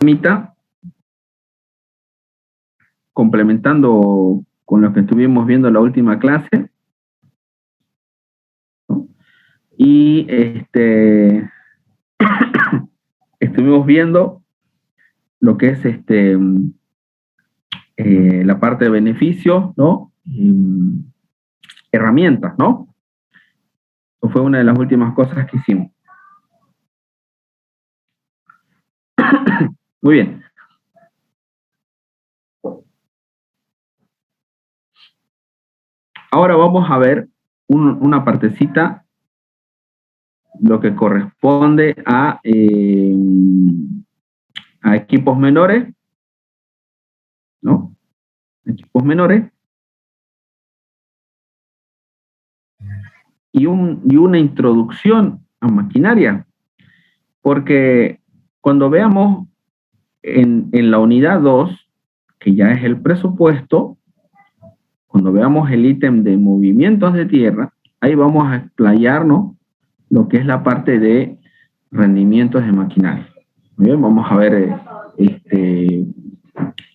temita, complementando con lo que estuvimos viendo en la última clase, ¿no? Y estuvimos viendo lo que es la parte de beneficios, ¿no? Herramientas, ¿no? Eso fue una de las últimas cosas que hicimos. Muy bien. Ahora vamos a ver una partecita, lo que corresponde a equipos menores, ¿no? Equipos menores. Y una introducción a maquinaria. Porque cuando veamos en la unidad 2, que ya es el presupuesto, cuando veamos el ítem de movimientos de tierra, ahí vamos a explayarnos lo que es la parte de rendimientos de maquinaria. Muy bien, vamos a ver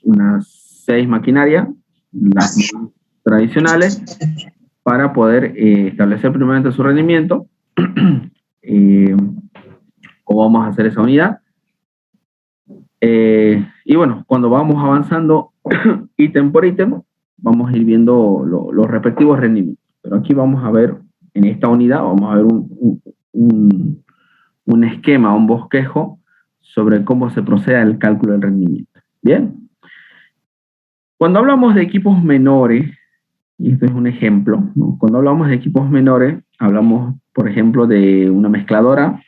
unas 6 maquinarias, las tradicionales, para poder establecer primeramente su rendimiento, cómo vamos a hacer esa unidad. Y bueno, cuando vamos avanzando ítem por ítem, vamos a ir viendo los respectivos rendimientos. Pero aquí vamos a ver, en esta unidad, vamos a ver un esquema, un bosquejo sobre cómo se procede al cálculo del rendimiento. Bien. Cuando hablamos de equipos menores, y esto es un ejemplo, ¿no? Cuando hablamos de equipos menores, hablamos, por ejemplo, de una mezcladora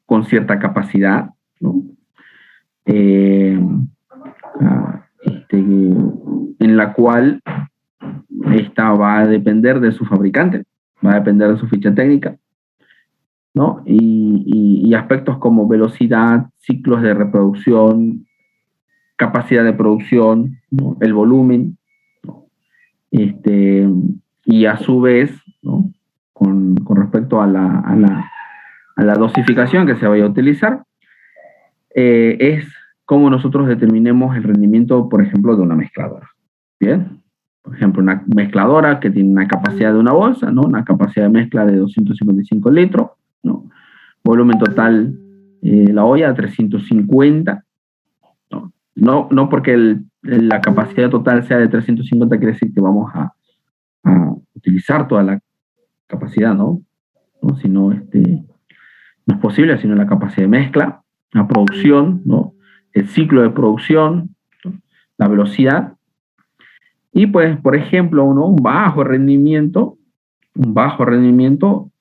con cierta capacidad, ¿no? En la cual esta va a depender de su fabricante, va a depender de su ficha técnica, ¿no? Y aspectos como velocidad, ciclos de reproducción, capacidad de producción, ¿no? El volumen, ¿no? Y a su vez, ¿no? Con respecto a la dosificación que se vaya a utilizar, es cómo nosotros determinemos el rendimiento, por ejemplo, de una mezcladora. Bien, por ejemplo, una mezcladora que tiene una capacidad de una bolsa, ¿no? Una capacidad de mezcla de 255 litros, ¿no? Volumen total, la olla 350, ¿no? No porque la capacidad total sea de 350 quiere decir que vamos a utilizar toda la capacidad, ¿no? Sino no es posible, sino la capacidad de mezcla, la producción, ¿no? El ciclo de producción, ¿no? La velocidad. Y pues, por ejemplo, un bajo rendimiento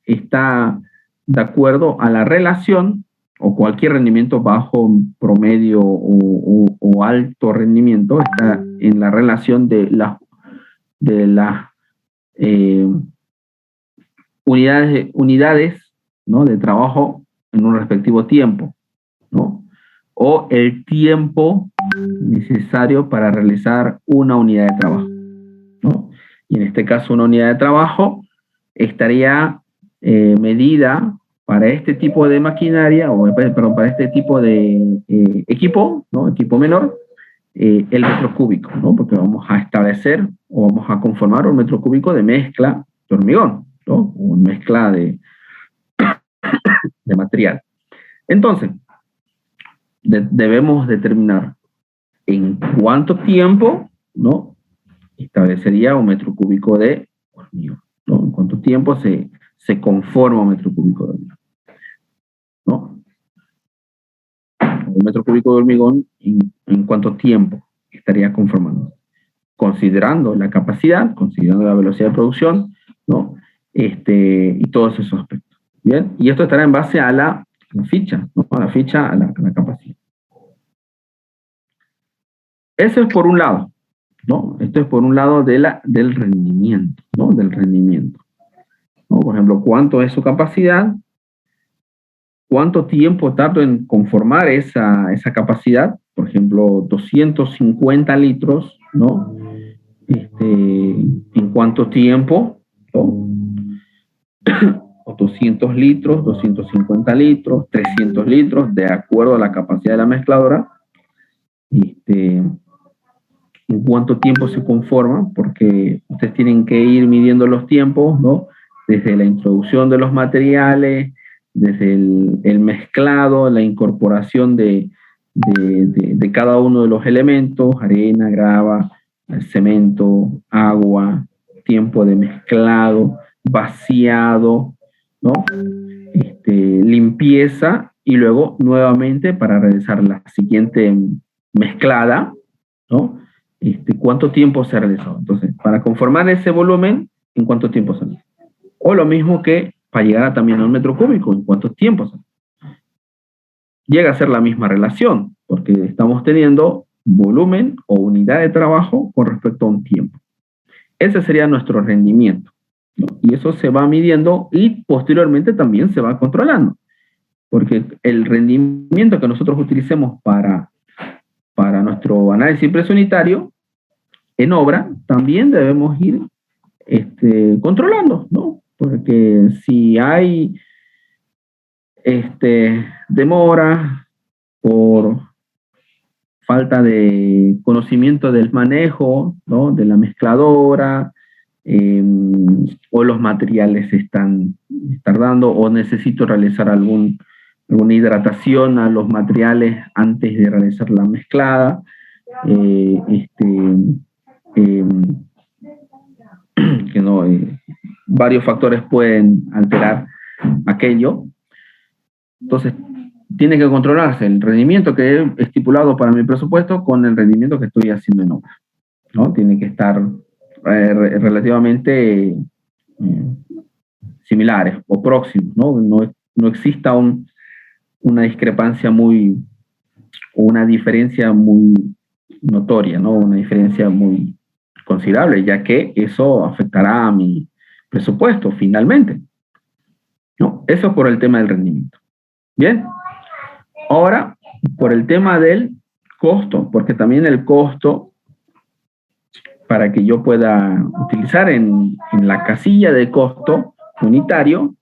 está de acuerdo a la relación, o cualquier rendimiento bajo, promedio o alto rendimiento, está en la relación de las unidades, ¿no? De trabajo en un respectivo tiempo, ¿no? O el tiempo necesario para realizar una unidad de trabajo, ¿no? Y en este caso una unidad de trabajo estaría medida para este tipo de maquinaria, perdón, para este tipo de equipo, ¿no? Equipo menor, el metro cúbico, ¿no? Porque vamos a establecer o vamos a conformar un metro cúbico de mezcla de hormigón, ¿no? O mezcla de material. Entonces, debemos determinar en cuánto tiempo, ¿no? Establecería un metro cúbico de hormigón, ¿no? En cuánto tiempo se conforma un metro cúbico de hormigón, ¿no? Un metro cúbico de hormigón, ¿en cuánto tiempo estaría conformando? Considerando la capacidad, considerando la velocidad de producción, ¿no? Y todos esos aspectos. Bien, y esto estará en base a la ficha, ¿no? A la ficha, a la capacidad. Eso es por un lado, ¿no? Esto es por un lado del rendimiento, ¿no? Del rendimiento, ¿no? Por ejemplo, ¿cuánto es su capacidad? ¿Cuánto tiempo tardo en conformar esa capacidad? Por ejemplo, 250 litros, ¿no? ¿En cuánto tiempo? ¿No? o 200 litros, 250 litros, 300 litros, de acuerdo a la capacidad de la mezcladora. En cuánto tiempo se conforma, porque ustedes tienen que ir midiendo los tiempos, ¿no? Desde la introducción de los materiales, desde el mezclado, la incorporación de cada uno de los elementos, arena, grava, cemento, agua, tiempo de mezclado, vaciado, ¿no? Limpieza y luego nuevamente para realizar la siguiente mezclada, ¿no? ¿Cuánto tiempo se ha realizado? Entonces, para conformar ese volumen, ¿en cuánto tiempo se realizó? O lo mismo que para llegar también a un metro cúbico, ¿en cuánto tiempo se realizó? Llega a ser la misma relación, porque estamos teniendo volumen o unidad de trabajo con respecto a un tiempo. Ese sería nuestro rendimiento, ¿no? Y eso se va midiendo y posteriormente también se va controlando, porque el rendimiento que nosotros utilicemos para nuestro análisis presunitario en obra también debemos ir controlando, ¿no? Porque si hay demora por falta de conocimiento del manejo, ¿no? De la mezcladora, o los materiales están tardando, o necesito realizar alguna hidratación a los materiales antes de realizar la mezclada, que no, varios factores pueden alterar aquello. Entonces, tiene que controlarse el rendimiento que he estipulado para mi presupuesto con el rendimiento que estoy haciendo en obra, ¿no? Tiene que estar relativamente similares o próximos, ¿no? No exista una discrepancia una diferencia muy notoria, ¿no? Una diferencia muy considerable, ya que eso afectará a mi presupuesto finalmente, ¿no? Eso por el tema del rendimiento. Bien. Ahora, por el tema del costo, porque también el costo, para que yo pueda utilizar en la casilla de costo unitario,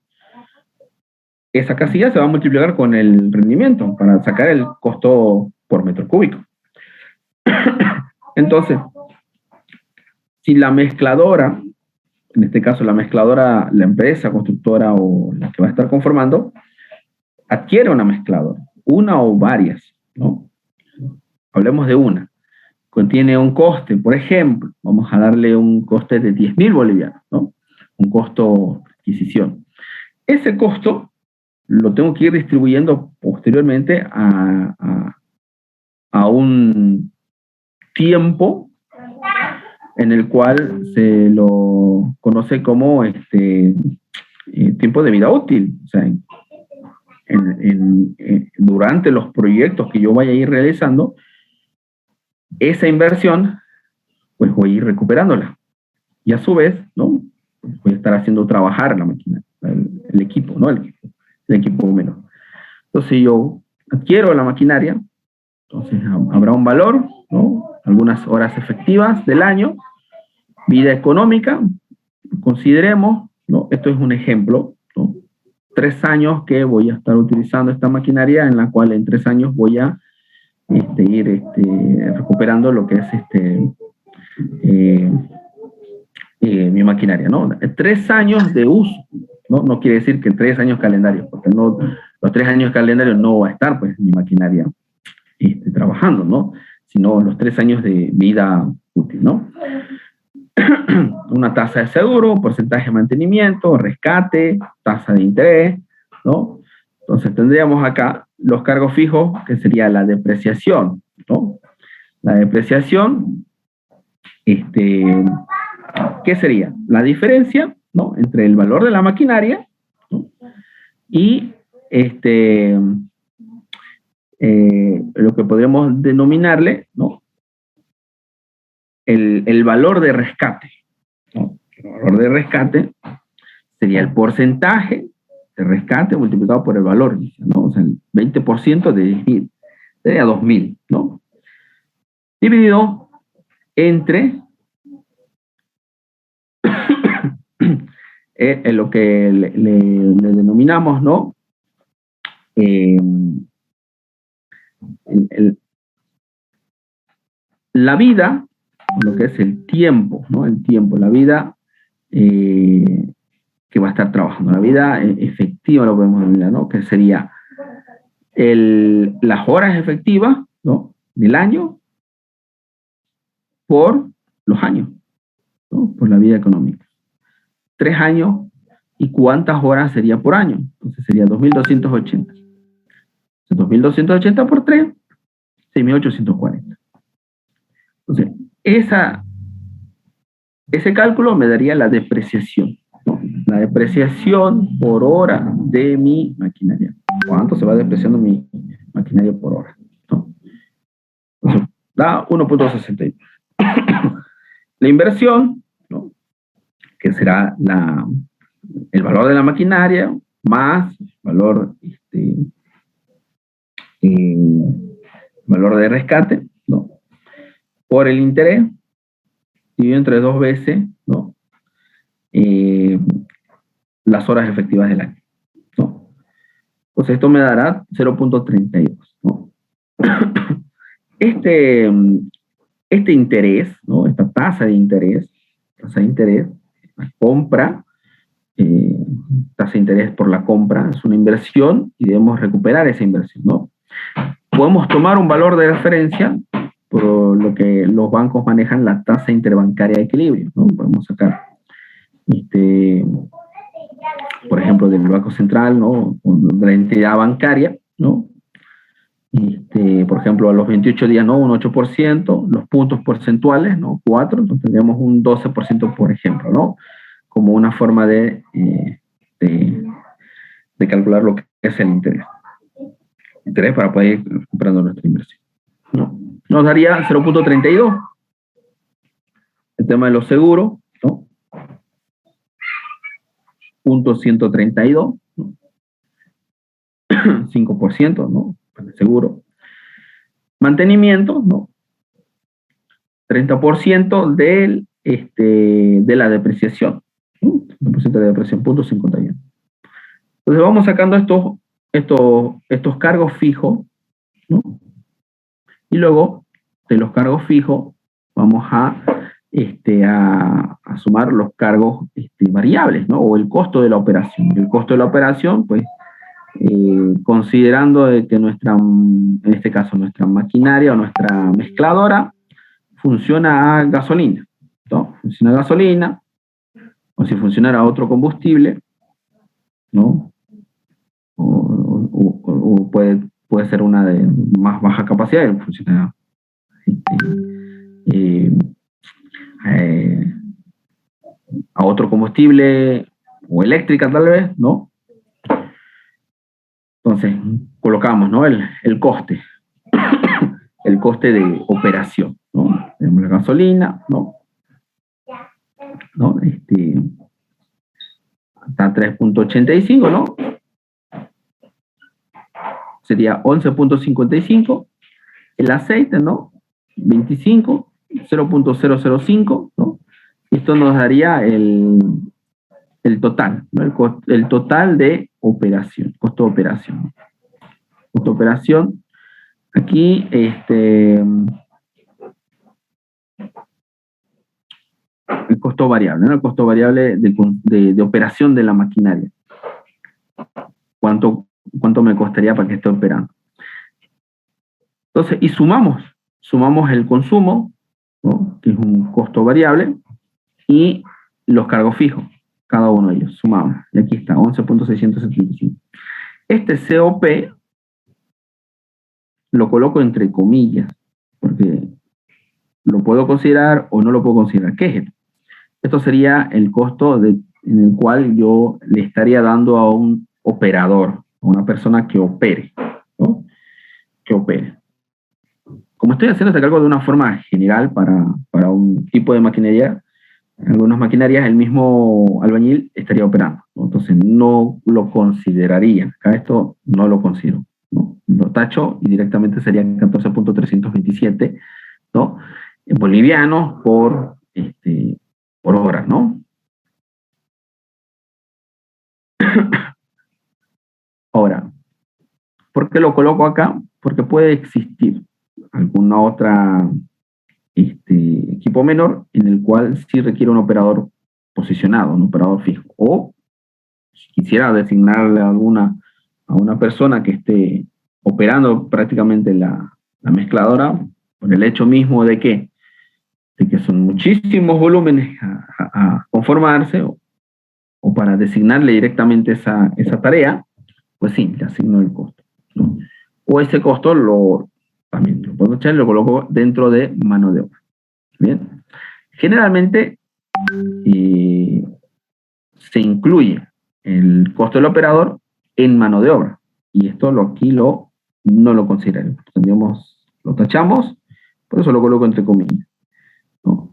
esa casilla se va a multiplicar con el rendimiento para sacar el costo por metro cúbico. Entonces, si la mezcladora, en este caso la mezcladora, la empresa constructora o la que va a estar conformando, adquiere una mezcladora, una o varias, ¿no? Hablemos de una. Contiene un coste, por ejemplo, vamos a darle un coste de 10.000 bolivianos, ¿no? Un costo de adquisición. Ese costo lo tengo que ir distribuyendo posteriormente a un tiempo en el cual se lo conoce como tiempo de vida útil. O sea, durante los proyectos que yo vaya a ir realizando, esa inversión, pues voy a ir recuperándola. Y a su vez, ¿no? Voy a estar haciendo trabajar la máquina, el equipo, ¿no? El equipo menor. Entonces yo adquiero la maquinaria, entonces habrá un valor, ¿no? Algunas horas efectivas del año, vida económica, consideremos, ¿no? Esto es un ejemplo, ¿no? 3 años que voy a estar utilizando esta maquinaria, en la cual en 3 años voy a ir recuperando lo que es mi maquinaria, ¿no? 3 años de uso, ¿no? No quiere decir que 3 años calendarios, porque no, los 3 años calendarios no va a estar, pues, mi maquinaria trabajando, ¿no? Sino los 3 años de vida útil, ¿no? Una tasa de seguro, porcentaje de mantenimiento, rescate, tasa de interés, ¿no? Entonces tendríamos acá los cargos fijos, que sería la depreciación, ¿no? La depreciación, ¿qué sería? La diferencia, ¿no? Entre el valor de la maquinaria, ¿no? Y lo que podríamos denominarle, ¿no? El valor de rescate, ¿no? El valor de rescate sería el porcentaje de rescate multiplicado por el valor, ¿no? O sea, el 20% de 10.000, sería 2.000, ¿no? Dividido entre en lo que le denominamos, ¿no? La vida, lo que es el tiempo, ¿no? El tiempo, la vida que va a estar trabajando, la vida efectiva, lo podemos denominar, ¿no? Que sería las horas efectivas, ¿no? Del año por los años, ¿no? Por la vida económica. 3 años, ¿y cuántas horas sería por año? Entonces sería 2.280. 2.280 por 3, 6.840. Entonces, ese cálculo me daría la depreciación, ¿no? La depreciación por hora de mi maquinaria. ¿Cuánto se va depreciando mi maquinaria por hora? ¿No? Entonces, da 1.62. La inversión, ¿no? Que será el valor de la maquinaria más valor, valor de rescate, ¿no? Por el interés, dividido entre 2 veces, ¿no? Las horas efectivas del año, ¿no? Pues esto me dará 0.32, ¿no? Este interés, ¿no? Esta tasa de interés, la compra, tasa de interés por la compra, es una inversión y debemos recuperar esa inversión, ¿no? Podemos tomar un valor de referencia por lo que los bancos manejan la tasa interbancaria de equilibrio, ¿no? Podemos sacar, por ejemplo, del Banco Central, ¿no? O de la entidad bancaria, ¿no? Por ejemplo, a los 28 días, ¿no? Un 8%, los puntos porcentuales, ¿no? 4, entonces tendríamos un 12%, por ejemplo, ¿no? Como una forma de calcular lo que es el interés. Interés para poder ir recuperando nuestra inversión, ¿no? Nos daría 0.32. El tema de los seguros, ¿no? 0.132, ¿no? 5%, ¿no? Para el seguro. Mantenimiento, ¿no? 30% de la depreciación, ¿no? 30% de depreciación, 0.51. Entonces vamos sacando estos cargos fijos, ¿no? Y luego de los cargos fijos vamos a sumar los cargos variables, ¿no? O el costo de la operación. El costo de la operación, pues, considerando de que en este caso, nuestra maquinaria o nuestra mezcladora funciona a gasolina, ¿no? Funciona a gasolina, o si funcionara otro combustible, ¿no? O puede ser una de más baja capacidad y funciona a otro combustible o eléctrica tal vez, ¿no? Entonces, colocamos, ¿no? El coste, el coste de operación, ¿no? Tenemos la gasolina, ¿no? ¿No? Está 3.85, ¿no? Sería 11.55. El aceite, ¿no? 25, 0.005, ¿no? Esto nos daría el total, ¿no? El total de operación, costo de operación. Costo de operación, aquí, el costo variable, ¿no? El costo variable de operación de la maquinaria. ¿Cuánto me costaría para que esté operando? Entonces, y sumamos el consumo, ¿no? Que es un costo variable, y los cargos fijos, cada uno de ellos, sumamos. Y aquí está, 11.675. Este COP lo coloco entre comillas, porque lo puedo considerar o no lo puedo considerar. ¿Qué es esto? Esto sería el costo en el cual yo le estaría dando a un operador, a una persona que opere, ¿no? Que opere. Como estoy haciendo este cálculo de una forma general para un tipo de maquinaria, en algunas maquinarias el mismo albañil estaría operando, ¿no? Entonces no lo consideraría. Acá esto no lo considero, ¿no? Lo tacho y directamente serían 14.327, ¿no? Bolivianos por hora, ¿no? Ahora, ¿por qué lo coloco acá? Porque puede existir alguna otra equipo menor en el cual sí requiere un operador posicionado, un operador fijo. O si quisiera designarle a una persona que esté operando prácticamente la mezcladora, por el hecho mismo de que son muchísimos volúmenes a conformarse, o para designarle directamente esa tarea, pues sí, le asigno el costo, ¿no? O ese costo también lo puedo echar y lo coloco dentro de mano de obra. Bien. Generalmente se incluye el costo del operador en mano de obra. Y esto aquí no lo consideramos. Lo tachamos, por eso lo coloco entre comillas, ¿no?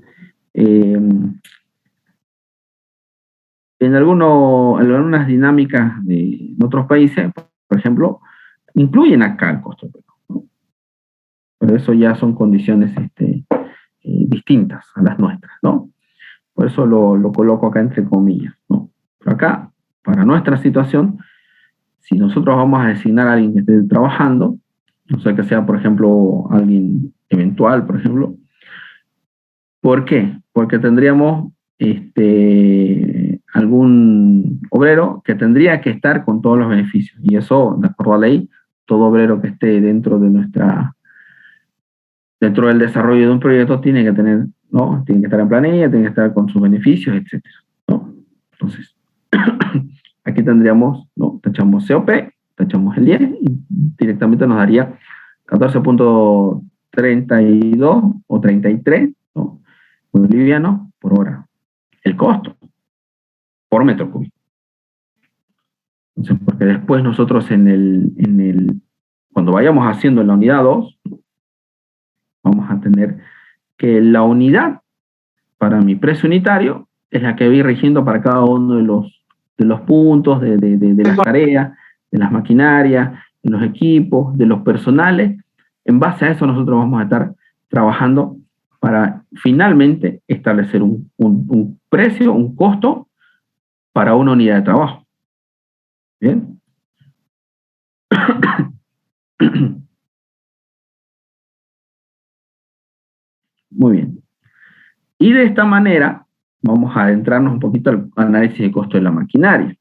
En algunas dinámicas de otros países, por ejemplo, incluyen acá el costo, ¿no? Pero eso ya son condiciones distintas a las nuestras, ¿no? Por eso lo coloco acá entre comillas, ¿no? Pero acá, para nuestra situación, si nosotros vamos a designar a alguien que esté trabajando, no sé que sea, por ejemplo, alguien eventual, por ejemplo, ¿por qué? Porque tendríamos algún obrero que tendría que estar con todos los beneficios. Y eso, de acuerdo a la ley, todo obrero que esté dentro del desarrollo de un proyecto tiene que tener, ¿no? Tiene que estar en planilla, tiene que estar con sus beneficios, etcétera, ¿no? Entonces, aquí tendríamos, ¿no? Tachamos COP, tachamos el 10 y directamente nos daría 14.32 o 33, ¿no? Boliviano por hora. El costo por metro cúbico. Entonces, porque después nosotros cuando vayamos haciendo en la unidad 2, vamos a tener que la unidad para mi precio unitario es la que voy rigiendo para cada uno de los puntos, de las tareas, de las maquinarias, de los equipos, de los personales. En base a eso nosotros vamos a estar trabajando para finalmente establecer un precio, un costo para una unidad de trabajo. ¿Bien? Muy bien. Y de esta manera vamos a adentrarnos un poquito al análisis de costo de la maquinaria.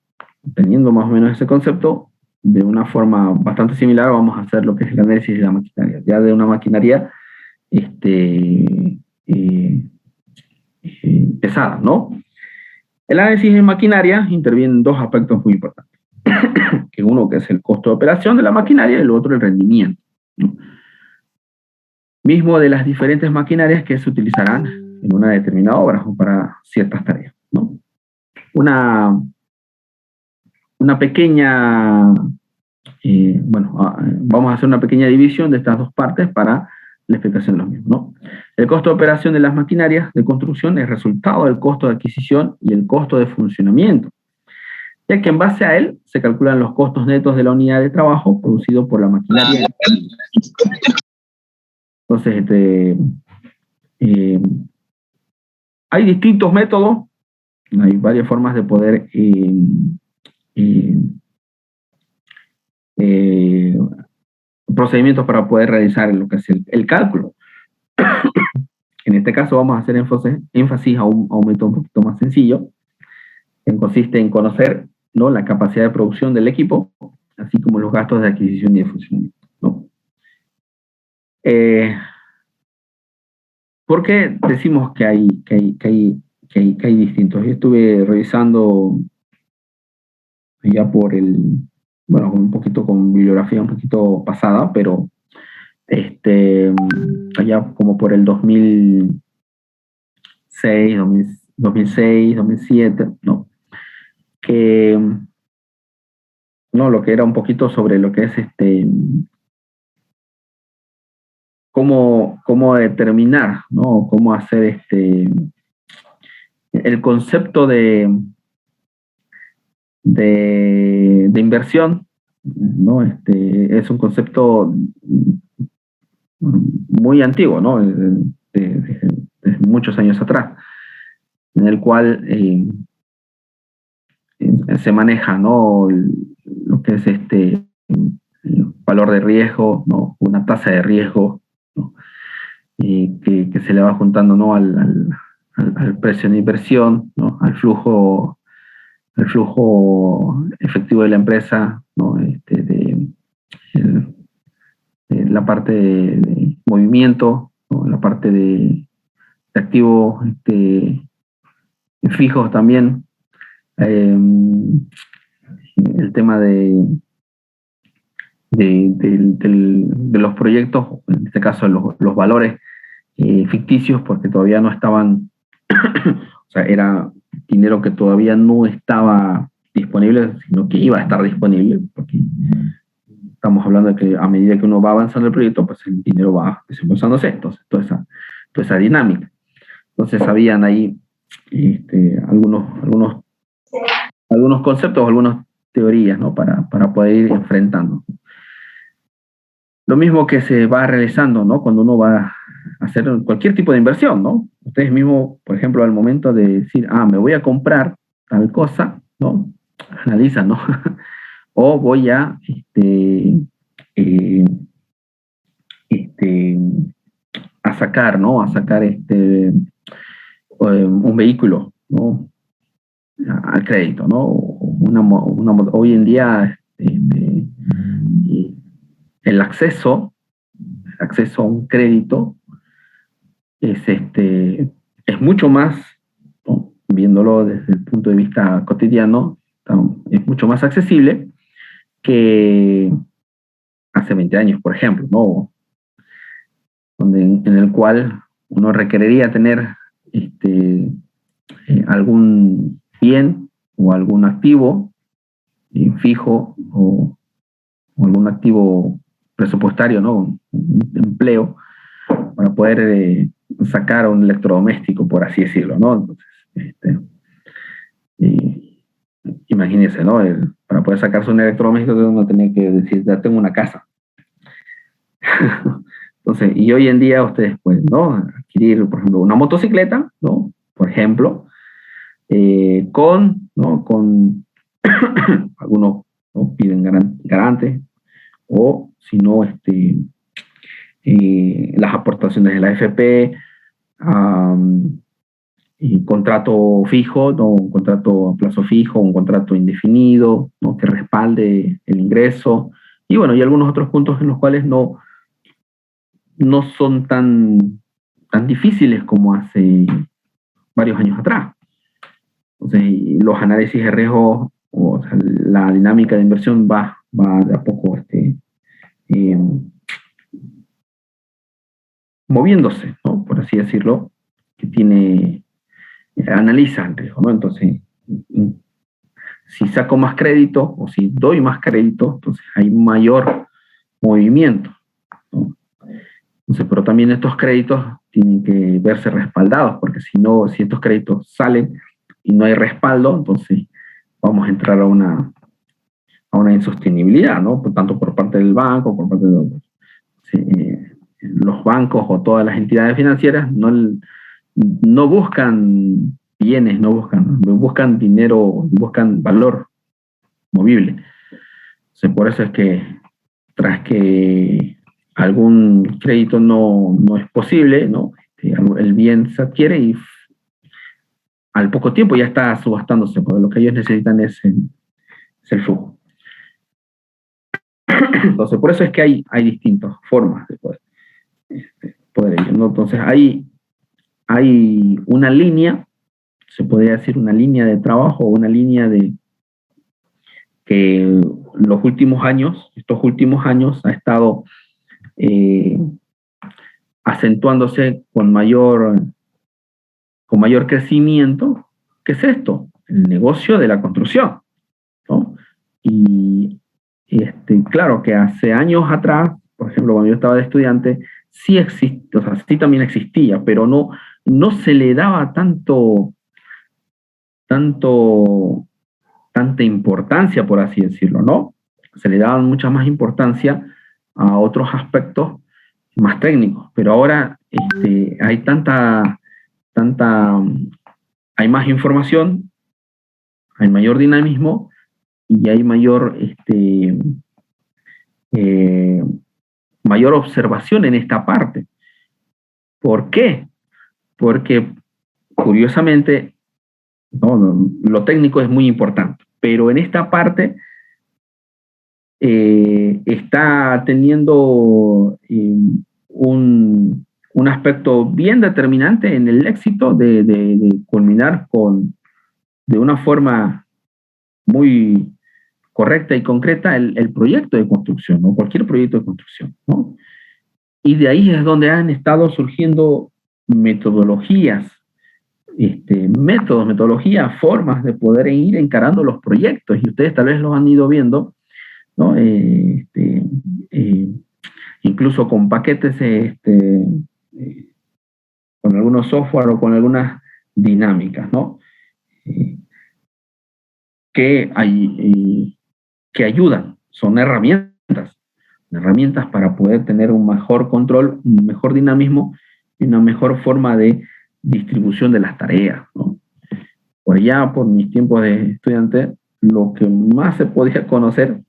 Teniendo más o menos ese concepto, de una forma bastante similar vamos a hacer lo que es el análisis de la maquinaria. Ya de una maquinaria pesada, ¿no? El análisis de maquinaria interviene en dos aspectos muy importantes. Que uno que es el costo de operación de la maquinaria y el otro el rendimiento, ¿no? Mismo de las diferentes maquinarias que se utilizarán en una determinada obra o para ciertas tareas, ¿no? Una pequeña, vamos a hacer una pequeña división de estas dos partes para la explicación de los mismos, ¿no? El costo de operación de las maquinarias de construcción es resultado del costo de adquisición y el costo de funcionamiento, ya que en base a él se calculan los costos netos de la unidad de trabajo producido por la maquinaria. Entonces, hay distintos métodos, hay varias formas de poder procedimientos para poder realizar lo que es el cálculo. En este caso vamos a hacer énfasis a un método un poquito más sencillo, que consiste en conocer, ¿no?, la capacidad de producción del equipo, así como los gastos de adquisición y de funcionamiento, ¿no? ¿Por qué decimos que hay distintos? Yo estuve revisando ya un poquito con bibliografía un poquito pasada, pero allá como por el 2006, 2007, ¿no? Que, ¿no?, lo que era un poquito sobre lo que es cómo determinar, ¿no?, cómo hacer el concepto de inversión, ¿no? Es un concepto muy antiguo, ¿no? Desde muchos años atrás, en el cual se maneja, ¿no? Lo que es el valor de riesgo, ¿no? Una tasa de riesgo, ¿no? Que se le va juntando, ¿no? Al precio de inversión, ¿no? Al flujo efectivo de la empresa, ¿no? El- la parte de movimiento, ¿no? La parte de activos fijos también, eh, el tema de los proyectos, en este caso los valores ficticios, porque todavía no estaban, o sea, era dinero que todavía no estaba disponible, sino que iba a estar disponible, porque estamos hablando de que a medida que uno va avanzando el proyecto, pues el dinero va desembolsándose, entonces toda esa dinámica. Entonces habían ahí algunos conceptos, algunas teorías, ¿no? Para poder ir enfrentando. Lo mismo que se va realizando, ¿no? Cuando uno va a hacer cualquier tipo de inversión, ¿no? Ustedes mismos, por ejemplo, al momento de decir, me voy a comprar tal cosa, ¿no? Analizan, ¿no? O voy eh, este, a sacar, ¿no? A sacar un vehículo, ¿no? Al crédito, ¿no? Hoy en día el acceso a un crédito es mucho más, ¿no? Viéndolo desde el punto de vista cotidiano, es mucho más accesible que hace 20 años, por ejemplo, ¿no? En el cual uno requeriría tener algún bien o algún activo fijo o algún activo presupuestario, ¿no? Un empleo para poder sacar un electrodoméstico, por así decirlo, ¿no? Entonces, imagínense, ¿no? Para poder sacarse un electrodoméstico uno tenía que decir, ya tengo una casa. Entonces, y hoy en día ustedes pueden, ¿no? Adquirir, por ejemplo, una motocicleta, ¿no? Por ejemplo, ¿no? Con algunos, ¿no? Piden garantes, o si no, las aportaciones de la AFP, y contrato fijo, ¿no? Un contrato a plazo fijo, un contrato indefinido, ¿no? Que respalde el ingreso, y bueno, y algunos otros puntos en los cuales no son tan difíciles como hace varios años atrás. Entonces, los análisis de riesgo, o sea, la dinámica de inversión va de a poco eh, moviéndose, ¿no? Por así decirlo, que analiza el riesgo, ¿no? Entonces, si saco más crédito o si doy más crédito, entonces hay mayor movimiento, ¿no? Entonces, pero también estos créditos tienen que verse respaldados, porque si estos créditos salen y no hay respaldo, entonces vamos a entrar a una insostenibilidad, ¿no? Tanto por parte del banco, por parte de otros. Sí, los bancos o todas las entidades financieras no buscan bienes, buscan dinero, buscan valor movible. Entonces, por eso es que tras que algún crédito no es posible, ¿no? El bien se adquiere y al poco tiempo ya está subastándose, porque lo que ellos necesitan es el flujo. Entonces, por eso es que hay distintas formas de poder ello, ¿no? Entonces, hay una línea, se podría decir una línea de trabajo, una línea de que estos últimos años ha estado acentuándose con mayor crecimiento, que es esto, el negocio de la construcción, ¿no? Y claro que hace años atrás, por ejemplo, cuando yo estaba de estudiante, sí existe, o sea, sí también existía, pero no se le daba tanta importancia, por así decirlo, ¿no? Se le daba mucha más importancia a otros aspectos más técnicos, pero ahora hay hay más información, hay mayor dinamismo y hay mayor, mayor observación en esta parte. ¿Por qué? Porque, curiosamente, lo técnico es muy importante, pero en esta parte está teniendo un aspecto bien determinante en el éxito de culminar de una forma muy correcta y concreta el proyecto de construcción, ¿no? Cualquier proyecto de construcción, ¿no? Y de ahí es donde han estado surgiendo metodologías, metodologías, formas de poder ir encarando los proyectos, y ustedes tal vez los han ido viendo, ¿no? Eh, incluso con paquetes, con algunos software o con algunas dinámicas, ¿no? Que ayudan, son herramientas para poder tener un mejor control, un mejor dinamismo y una mejor forma de distribución de las tareas, ¿no? Por allá, por mis tiempos de estudiante, lo que más se podía conocer,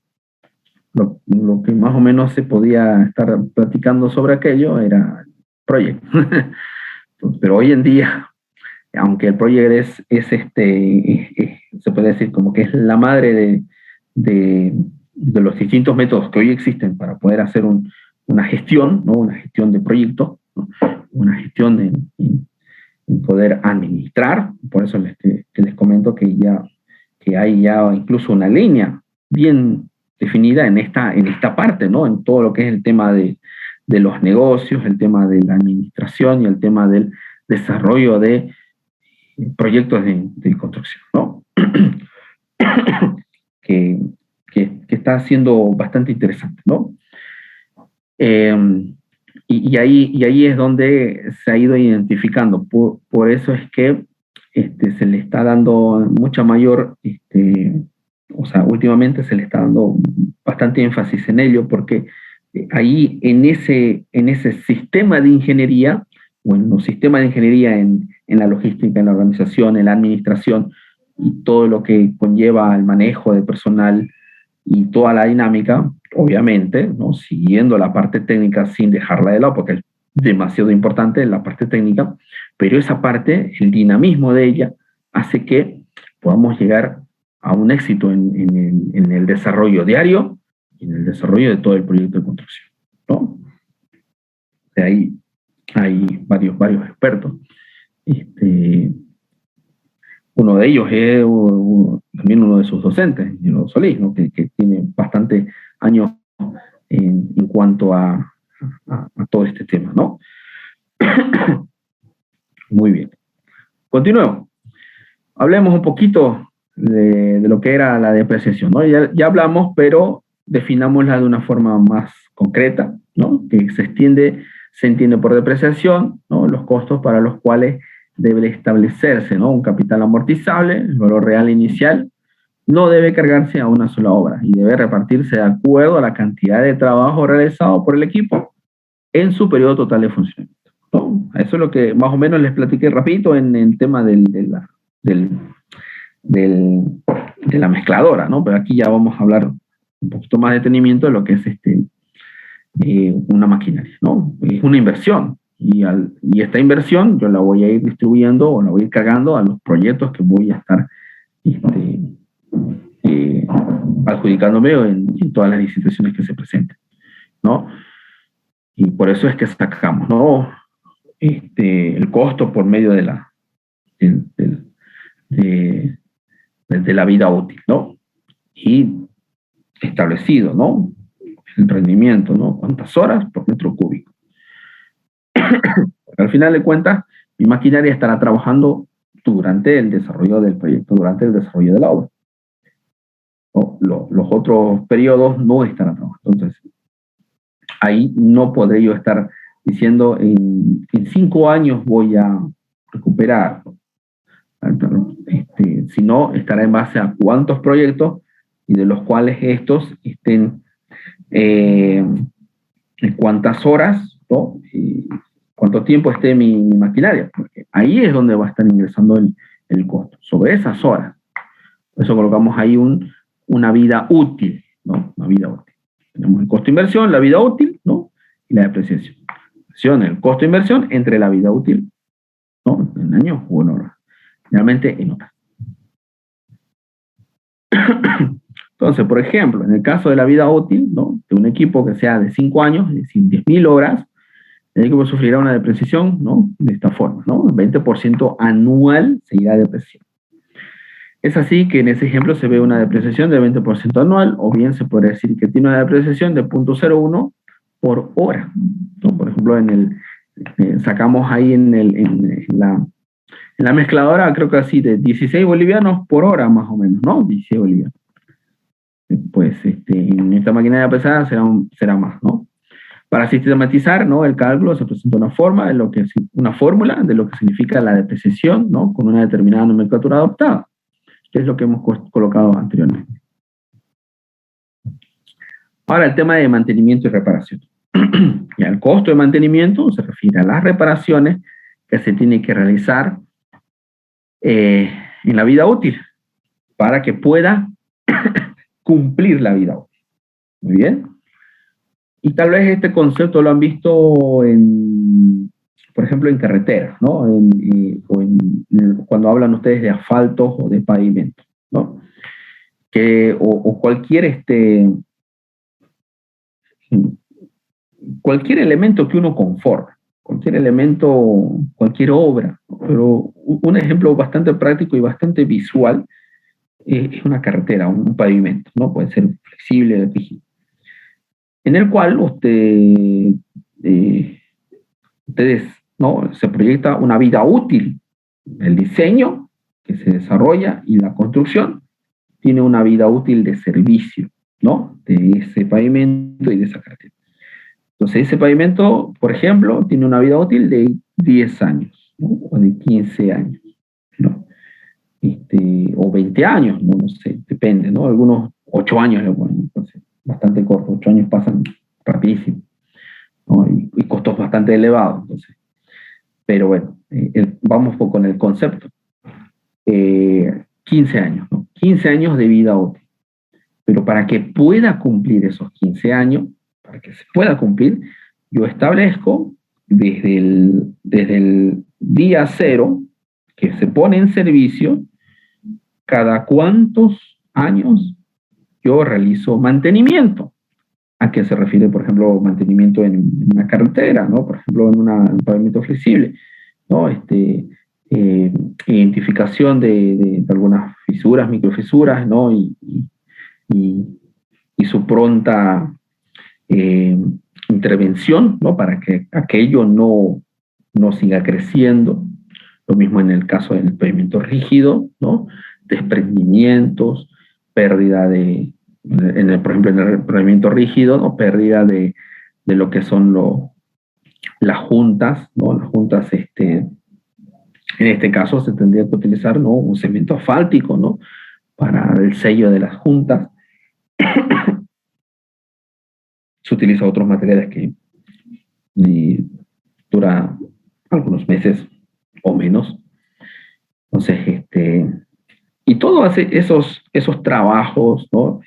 lo que más o menos se podía estar platicando sobre aquello era Project. Pero hoy en día, aunque el Project se puede decir como que es la madre de los distintos métodos que hoy existen para poder hacer una gestión, ¿no? Una gestión de proyectos, ¿no? Una gestión en poder administrar. Por eso les comento que hay ya incluso una línea bien definida en esta parte, ¿no? En todo lo que es el tema de los negocios, el tema de la administración y el tema del desarrollo de proyectos de construcción, ¿no? que está siendo bastante interesante, ¿no? Y ahí es donde se ha ido identificando. Por eso es que se le está dando mucha mayor, o sea, últimamente se le está dando bastante énfasis en ello, porque ahí en ese sistema de ingeniería, o en los sistemas de ingeniería en la logística, en la organización, en la administración, y todo lo que conlleva al manejo de personal y toda la dinámica, obviamente, ¿no? Siguiendo la parte técnica sin dejarla de lado, porque es demasiado importante la parte técnica, pero esa parte, el dinamismo de ella, hace que podamos llegar a un éxito en el desarrollo diario y en el desarrollo de todo el proyecto de construcción, ¿no? De ahí hay varios expertos. Uno de ellos es también uno de sus docentes, Gino Solís, ¿no? que tiene bastante años en cuanto a todo este tema, ¿no? Muy bien. Continuemos. Hablemos un poquito de lo que era la depreciación, ¿no? Ya hablamos, pero definámosla de una forma más concreta, ¿no? Que se entiende por depreciación, ¿no? Los costos para los cuales debe establecerse, ¿no? Un capital amortizable, el valor real inicial, no debe cargarse a una sola obra y debe repartirse de acuerdo a la cantidad de trabajo realizado por el equipo en su periodo total de funcionamiento, ¿no? Eso es lo que más o menos les platiqué rapidito en el tema de la mezcladora, ¿no? Pero aquí ya vamos a hablar un poquito más de detenimiento de lo que es una maquinaria, ¿no? Es una inversión. Y esta inversión yo la voy a ir distribuyendo o la voy a ir cargando a los proyectos que voy a estar adjudicándome en todas las licitaciones que se presenten, ¿no? Y por eso es que sacamos, ¿no? El costo por medio de la vida útil, ¿no? Y establecido, ¿no? El rendimiento, ¿no? ¿Cuántas horas por metro cúbico? Al final de cuentas, mi maquinaria estará trabajando durante el desarrollo del proyecto, durante el desarrollo de la obra. ¿No? Los otros periodos no estarán trabajando. Entonces, ahí no podré yo estar diciendo en 5 años voy a recuperar, sino estará en base a cuántos proyectos y de los cuales estos estén cuántas horas, ¿no? Y cuánto tiempo esté mi maquinaria, porque ahí es donde va a estar ingresando el costo, sobre esas horas. Por eso colocamos ahí una vida útil, ¿no? Una vida útil. Tenemos el costo de inversión, la vida útil, ¿no? Y la depreciación. El costo de inversión entre la vida útil, ¿no? En años o en horas. Realmente en horas. Entonces, por ejemplo, en el caso de la vida útil, ¿no? De un equipo que sea de 5 años, es decir, 10.000 horas, el equipo sufrirá una depreciación, ¿no? De esta forma, ¿no? El 20% anual seguirá depreciación. Es así que en ese ejemplo se ve una depreciación del 20% anual, o bien se puede decir que tiene una depreciación de 0.01 por hora, ¿no? Por ejemplo, sacamos ahí en la mezcladora, creo que así, de 16 bolivianos por hora, más o menos, ¿no? 16 bolivianos. Pues en esta maquinaria pesada será más, ¿no? Para sistematizar, ¿no? El cálculo se presenta una fórmula de lo que significa la depreciación, ¿no? Con una determinada nomenclatura adoptada, que es lo que hemos colocado anteriormente. Ahora, el tema de mantenimiento y reparación. Ya, el costo de mantenimiento se refiere a las reparaciones que se tienen que realizar en la vida útil para que pueda cumplir la vida útil. Muy bien. Y tal vez este concepto lo han visto por ejemplo, en carreteras, ¿no? Cuando hablan ustedes de asfaltos o de pavimentos, ¿no? O cualquier elemento que uno conforme, cualquier elemento, cualquier obra, ¿no? Pero un ejemplo bastante práctico y bastante visual es una carretera, un pavimento, ¿no? Puede ser flexible, rígido, en el cual ustedes, ¿no? Se proyecta una vida útil. El diseño que se desarrolla y la construcción tiene una vida útil de servicio, ¿no? De ese pavimento y de esa carretera. Entonces, ese pavimento, por ejemplo, tiene una vida útil de 10 años, ¿no? O de 15 años, ¿no? O 20 años, no sé, depende, ¿no? Algunos 8 años le ponen, entonces, bastante corto, 8 años pasan rapidísimo, ¿no? Y costos bastante elevados, entonces. Pero bueno, vamos con el concepto. 15 años, ¿no? 15 años de vida útil. Pero para que pueda cumplir esos 15 años, para que se pueda cumplir, yo establezco desde el día cero que se pone en servicio, cada cuántos años yo realizo mantenimiento. ¿A qué se refiere, por ejemplo, mantenimiento en una carretera, ¿no? Por ejemplo, en un pavimento flexible, ¿no? Identificación de algunas fisuras, microfisuras, ¿no? Y su pronta intervención, ¿no? Para que aquello no siga creciendo. Lo mismo en el caso del pavimento rígido, ¿no? Desprendimientos, pérdida por ejemplo, en el pavimento rígido, ¿no? Pérdida de lo que son las juntas, ¿no? Las juntas, en este caso se tendría que utilizar, ¿no? Un cemento asfáltico, ¿no? Para el sello de las juntas. Se utiliza otros materiales que dura algunos meses o menos. Entonces, y todos esos trabajos, ¿no?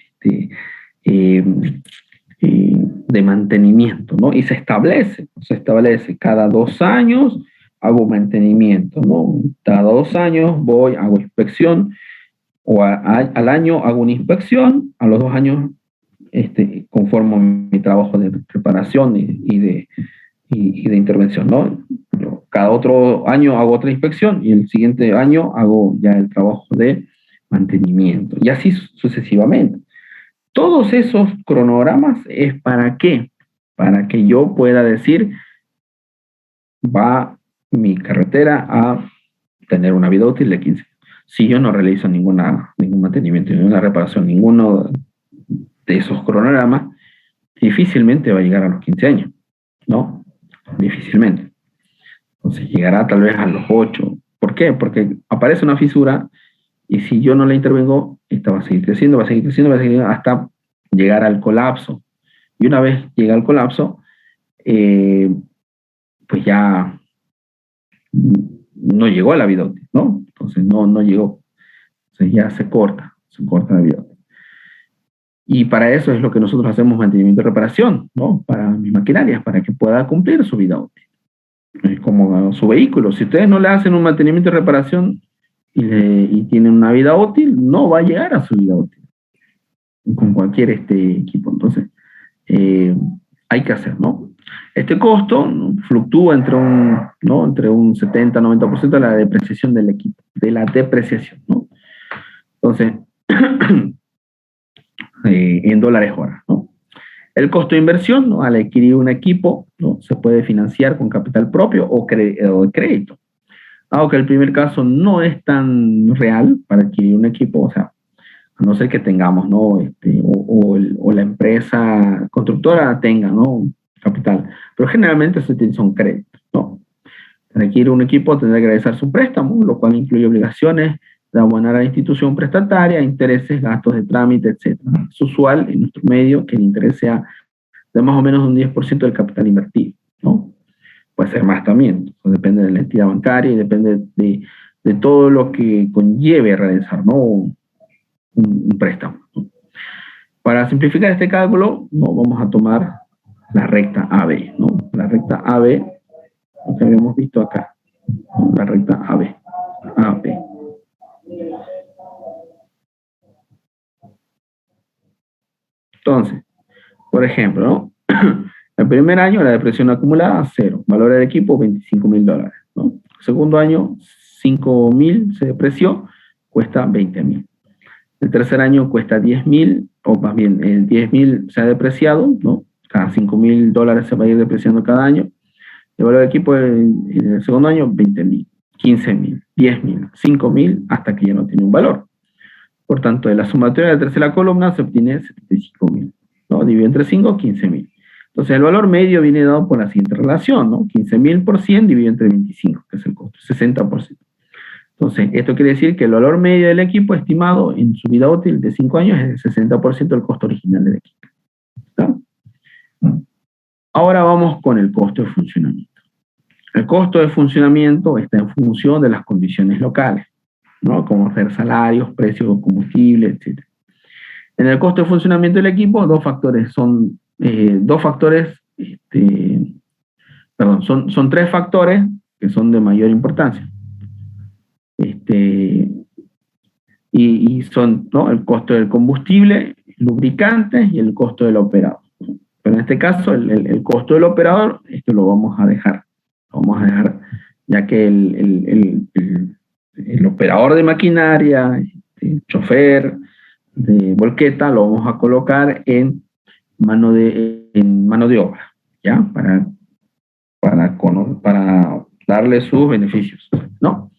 De mantenimiento, ¿no? Y se establece cada 2 años hago mantenimiento, ¿no? Cada 2 años hago inspección, o al año hago una inspección, a los 2 años conformo mi trabajo de preparación y de intervención, ¿no? Cada otro año hago otra inspección y el siguiente año hago ya el trabajo de mantenimiento, y así sucesivamente. Todos esos cronogramas es ¿para qué? Para que yo pueda decir, va mi carretera a tener una vida útil de 15. Si yo no realizo ningún mantenimiento, ninguna reparación, ninguno de esos cronogramas, difícilmente va a llegar a los 15 años, ¿no? Difícilmente. Entonces llegará tal vez a los 8. ¿Por qué? Porque aparece una fisura y si yo no la intervengo, esta va a seguir creciendo, va a seguir creciendo, va a seguir hasta llegar al colapso. Y una vez llega al colapso, pues ya no llegó a la vida útil, ¿no? Entonces no llegó. Entonces ya se corta. su corta vida útil. Y para eso es lo que nosotros hacemos mantenimiento y reparación, ¿no? Para mis maquinarias, para que pueda cumplir su vida útil. Es como su vehículo. Si ustedes no le hacen un mantenimiento y reparación y tienen una vida útil, no va a llegar a su vida útil con cualquier equipo. Entonces, hay que hacer, ¿no? Este costo, ¿no?, fluctúa entre un 70-90% de la depreciación del equipo, de la depreciación, ¿no? Entonces, en dólares hora, ¿no? El costo de inversión, ¿no?, al adquirir un equipo, ¿no?, se puede financiar con capital propio o crédito. Aunque el primer caso no es tan real para adquirir un equipo, o sea, a no ser que tengamos, ¿no?, o la empresa constructora tenga, ¿no?, capital. Pero generalmente se utiliza un crédito, ¿no? Para adquirir un equipo tendrá que realizarse un préstamo, lo cual incluye obligaciones de abonar a la institución prestataria, intereses, gastos de trámite, etc. Es usual en nuestro medio que el interés sea de más o menos un 10% del capital invertido, ¿no? Puede ser más también, depende de la entidad bancaria y depende de todo lo que conlleve realizar, ¿no?, un préstamo, ¿no? Para simplificar este cálculo, ¿no?, vamos a tomar la recta AB, ¿no? La recta AB, lo que habíamos visto acá, ¿no?, la recta AB. Entonces, por ejemplo, ¿no? El primer año la depreciación acumulada, 0. Valor del equipo, $25,000, ¿no? El segundo año, 5,000 se depreció, cuesta 20,000. El tercer año cuesta 10,000, o más bien, el 10,000 se ha depreciado, ¿no? Cada $5,000 se va a ir depreciando cada año. El valor del equipo en el segundo año, 20,000, 15,000, 10,000, 5,000, hasta que ya no tiene un valor. Por tanto, de la sumatoria de la tercera columna se obtiene 75,000, ¿no? Dividido entre 5, 15,000. Entonces, el valor medio viene dado por la siguiente relación, ¿no? 15,000 por 100 dividido entre 25, que es el costo, 60%. Entonces, esto quiere decir que el valor medio del equipo estimado en su vida útil de 5 años es el 60% del costo original del equipo, ¿no? Ahora vamos con el costo de funcionamiento. El costo de funcionamiento está en función de las condiciones locales, ¿no?, como ser salarios, precios de combustible, etc. En el costo de funcionamiento del equipo, son tres factores que son de mayor importancia. Y son, ¿no?, el costo del combustible, lubricantes y el costo del operador. Pero en este caso, el costo del operador, esto lo vamos a dejar. Ya que el operador de maquinaria, el chofer de volqueta, lo vamos a colocar en mano de obra, ¿ya? Para darle sus beneficios, ¿no?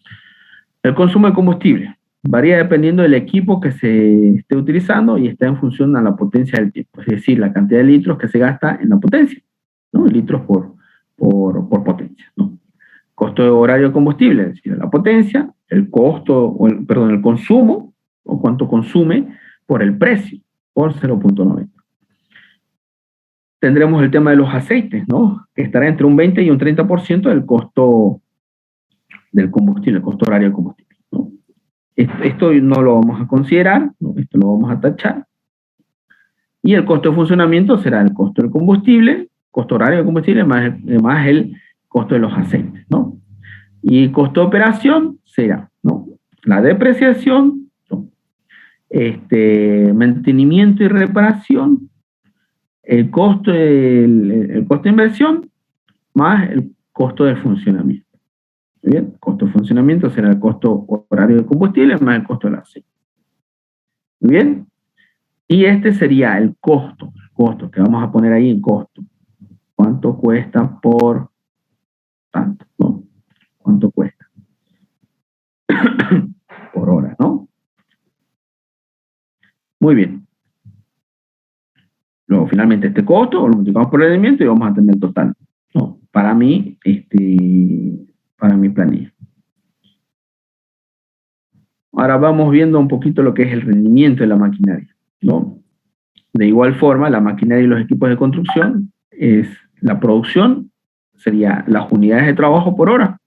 El consumo de combustible varía dependiendo del equipo que se esté utilizando y está en función a la potencia del tiempo, es decir, la cantidad de litros que se gasta en la potencia, ¿no? Litros por potencia, ¿no? Costo de horario de combustible, es decir, la potencia, el consumo, o cuánto consume, por el precio, por 0,90. Tendremos el tema de los aceites, ¿no?, que estará entre un 20 y un 30% del costo del combustible, el costo horario de combustible, ¿no? Esto no lo vamos a considerar, ¿no?, esto lo vamos a tachar. Y el costo de funcionamiento será el costo del combustible, costo horario de combustible, más el costo de los aceites, ¿no? Y el costo de operación será, ¿no?, la depreciación, ¿no?, mantenimiento y reparación, el costo de inversión, más el costo de funcionamiento. ¿Muy bien? El costo de funcionamiento será el costo horario de combustible más el costo del aceite. ¿Muy bien? Y este sería el costo que vamos a poner ahí en costo. ¿Cuánto cuesta por tanto, ¿no? ¿Cuánto cuesta? Por hora, ¿no? Muy bien. Luego, finalmente, este costo lo multiplicamos por el rendimiento y vamos a tener el total, ¿no?, para mi planilla. Ahora vamos viendo un poquito lo que es el rendimiento de la maquinaria, ¿no? De igual forma, la maquinaria y los equipos de construcción es la producción, sería las unidades de trabajo por hora,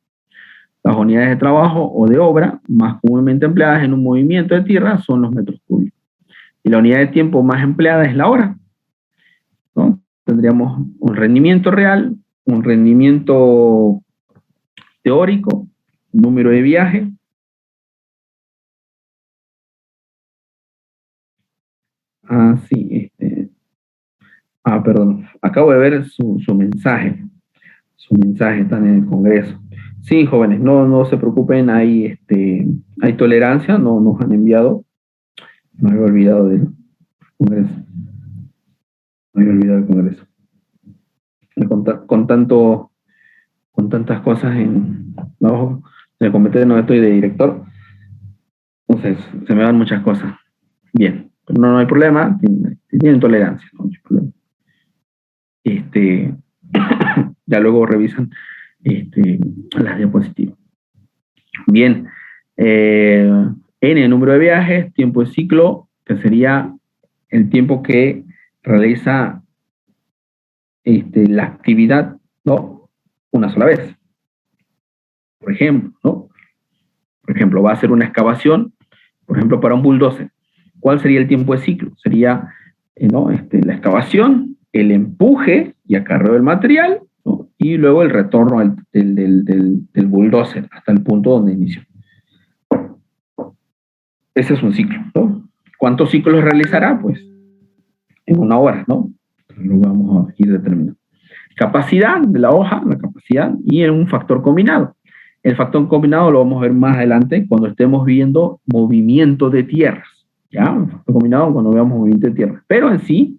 Las unidades de trabajo o de obra más comúnmente empleadas en un movimiento de tierra son los metros cúbicos. Y la unidad de tiempo más empleada es la hora, ¿no? Tendríamos un rendimiento real, un rendimiento teórico, número de viaje. Sí, perdón, acabo de ver su mensaje. Su mensaje está en el Congreso. Sí, jóvenes, no se preocupen, hay tolerancia, no nos han enviado. No había olvidado del Congreso. No había olvidado del Congreso. Con tantas cosas en el comité no estoy de director, entonces se me van muchas cosas. Bien, pero no hay problema, tienen tolerancia, no hay problema. Ya luego revisan las diapositivas. Bien, N, número de viajes, tiempo de ciclo, que sería el tiempo que realiza la actividad, ¿no? Una sola vez. Por ejemplo, ¿no? Por ejemplo, va a hacer una excavación, por ejemplo, para un bulldozer. ¿Cuál sería el tiempo de ciclo? Sería la excavación, el empuje y acarreo del material, ¿no? Y luego el retorno del bulldozer hasta el punto donde inició. Ese es un ciclo, ¿no? ¿Cuántos ciclos realizará? Pues en una hora, ¿no? Lo vamos a ir determinando. Capacidad de la hoja, la capacidad, y en un factor combinado. El factor combinado lo vamos a ver más adelante cuando estemos viendo movimiento de tierras. ¿Ya? El factor combinado cuando veamos movimiento de tierras. Pero en sí,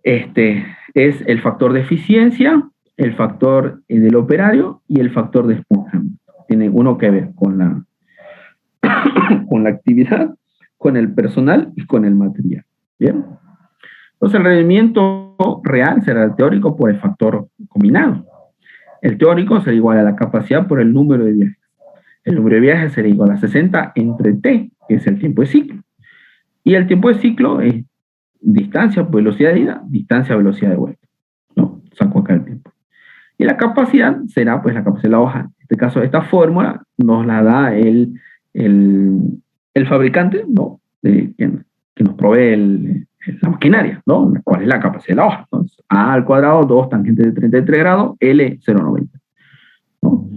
es el factor de eficiencia, el factor del operario y el factor de esponjamiento. Tiene uno que ver con la actividad, con el personal y con el material. ¿Bien? Entonces el rendimiento real será el teórico por el factor combinado. El teórico será igual a la capacidad por el número de viajes. El número de viajes será igual a 60 entre T, que es el tiempo de ciclo. Y el tiempo de ciclo es distancia, velocidad de ida, distancia, velocidad de vuelta. ¿No? Saco acá el tiempo. Y la capacidad será pues la capacidad de la hoja. En este caso, esta fórmula nos la da el fabricante, ¿no? Que nos provee la maquinaria, ¿no? ¿Cuál es la capacidad de la hoja? Entonces, A al cuadrado, 2 tangente de 33 grados, L 0,90. ¿No?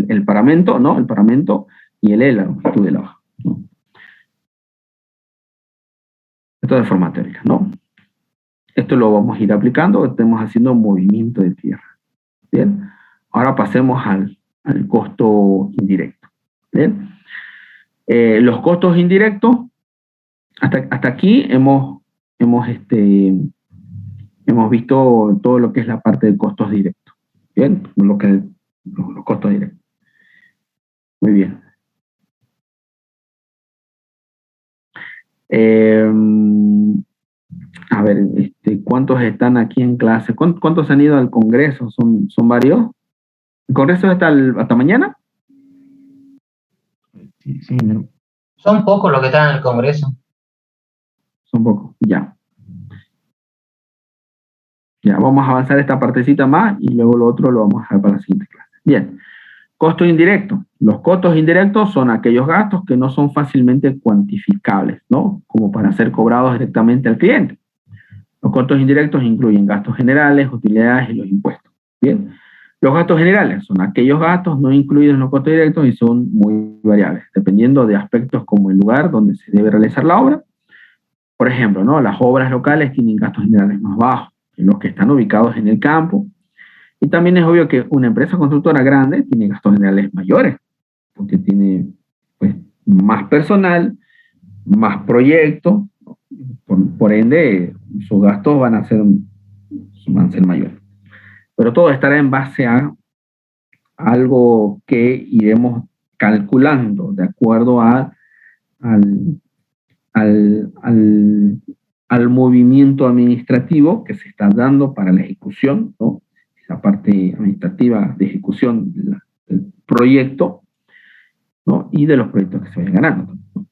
El paramento, ¿no? El paramento y el L, la longitud de la hoja, ¿no? Esto de forma teórica, ¿no? Esto lo vamos a ir aplicando, estamos haciendo movimiento de tierra. Bien, ahora pasemos al costo indirecto. Bien, los costos indirectos, hasta aquí hemos visto todo lo que es la parte de costos directos. Bien, los costos directos. Muy bien. A ver, ¿cuántos están aquí en clase? ¿Cuántos han ido al Congreso? ¿Son varios? ¿El Congreso hasta mañana? Sí, no. Son pocos los que están en el Congreso. Son pocos, ya. Ya, vamos a avanzar esta partecita más y luego lo otro lo vamos a dejar para la siguiente clase. Bien. Costo indirecto. Los costos indirectos son aquellos gastos que no son fácilmente cuantificables, ¿no? Como para ser cobrados directamente al cliente. Los costos indirectos incluyen gastos generales, utilidades y los impuestos. Bien. Los gastos generales son aquellos gastos no incluidos en los costos directos y son muy variables, dependiendo de aspectos como el lugar donde se debe realizar la obra. Por ejemplo, ¿no? Las obras locales tienen gastos generales más bajos que los que están ubicados en el campo. Y también es obvio que una empresa constructora grande tiene gastos generales mayores, porque tiene pues, más personal, más proyectos, por ende sus gastos van a ser mayores. Pero todo estará en base a algo que iremos calculando de acuerdo al movimiento administrativo que se está dando para la ejecución, ¿no? Esa parte administrativa de ejecución del proyecto, ¿no? Y de los proyectos que se vayan ganando, ¿no?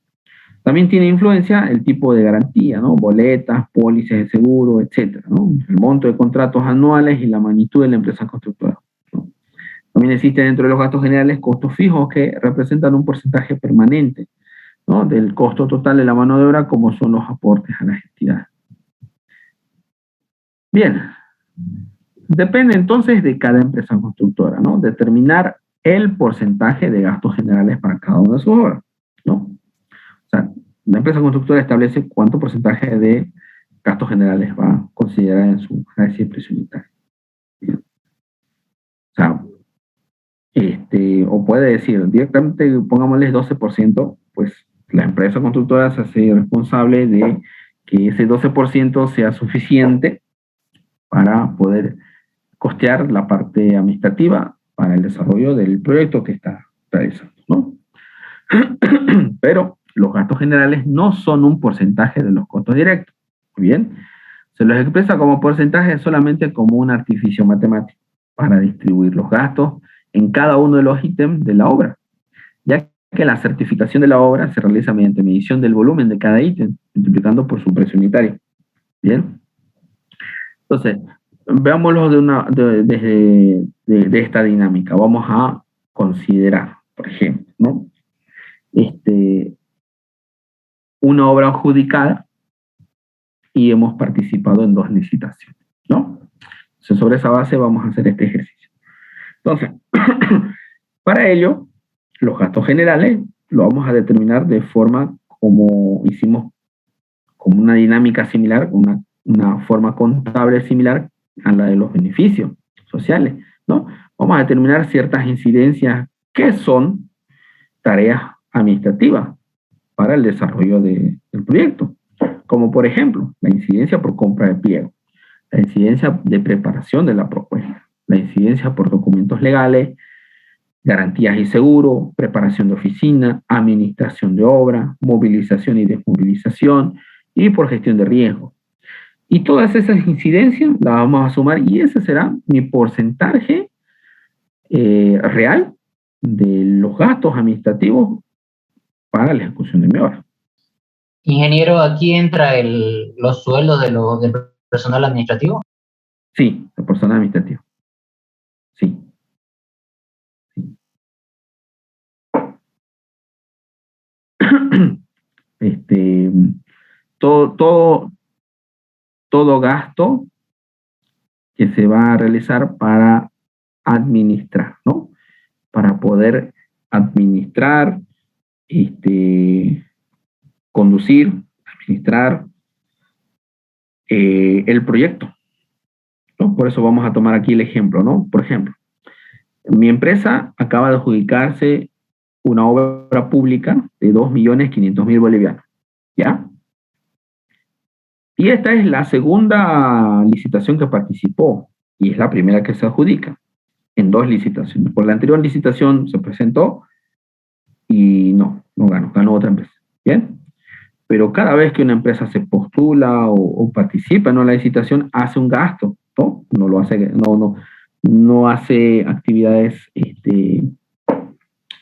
También tiene influencia el tipo de garantía, ¿no? Boletas, pólices de seguro, etcétera, ¿no? El monto de contratos anuales y la magnitud de la empresa constructora, ¿no? También existe dentro de los gastos generales costos fijos que representan un porcentaje permanente, ¿no? Del costo total de la mano de obra, como son los aportes a las entidades. Bien, depende entonces de cada empresa constructora, ¿no? Determinar el porcentaje de gastos generales para cada una de sus obras, ¿no? O sea, la empresa constructora establece cuánto porcentaje de gastos generales va a considerar en su análisis de precio unitario. Bien. O sea, o puede decir directamente, pongámosle 12%, pues la empresa constructora se hace responsable de que ese 12% sea suficiente para poder costear la parte administrativa para el desarrollo del proyecto que está realizando, ¿no? Pero los gastos generales no son un porcentaje de los costos directos. Muy bien, se los expresa como porcentaje solamente como un artificio matemático para distribuir los gastos en cada uno de los ítems de la obra, ya que la certificación de la obra se realiza mediante medición del volumen de cada ítem, multiplicando por su precio unitario. Bien, entonces, veámoslo de esta dinámica. Vamos a considerar, por ejemplo, ¿no? Una obra adjudicada y hemos participado en 2 licitaciones, ¿no? Entonces, sobre esa base vamos a hacer este ejercicio. Entonces, para ello, los gastos generales lo vamos a determinar de forma como hicimos, como una dinámica similar, una forma contable similar a la de los beneficios sociales, ¿no? Vamos a determinar ciertas incidencias que son tareas administrativas para el desarrollo del proyecto, como por ejemplo, la incidencia por compra de pliego, la incidencia de preparación de la propuesta, la incidencia por documentos legales, garantías y seguro, preparación de oficina, administración de obra, movilización y desmovilización, y por gestión de riesgo. Y todas esas incidencias las vamos a sumar y ese será mi porcentaje real de los gastos administrativos para la ejecución de mi obra. Ingeniero, ¿aquí entra los sueldos del personal administrativo? Sí, el personal administrativo. Sí. Todo gasto que se va a realizar para administrar, ¿no? Para poder administrar, conducir, administrar el proyecto, ¿no? Por eso vamos a tomar aquí el ejemplo, ¿no? Por ejemplo, mi empresa acaba de adjudicarse una obra pública de 2.500.000 bolivianos, ¿ya? Y esta es la segunda licitación que participó y es la primera que se adjudica en 2 licitaciones. Por la anterior licitación se presentó y no ganó otra empresa. ¿Bien? Pero cada vez que una empresa se postula o participa en la licitación, hace un gasto, ¿no? No hace actividades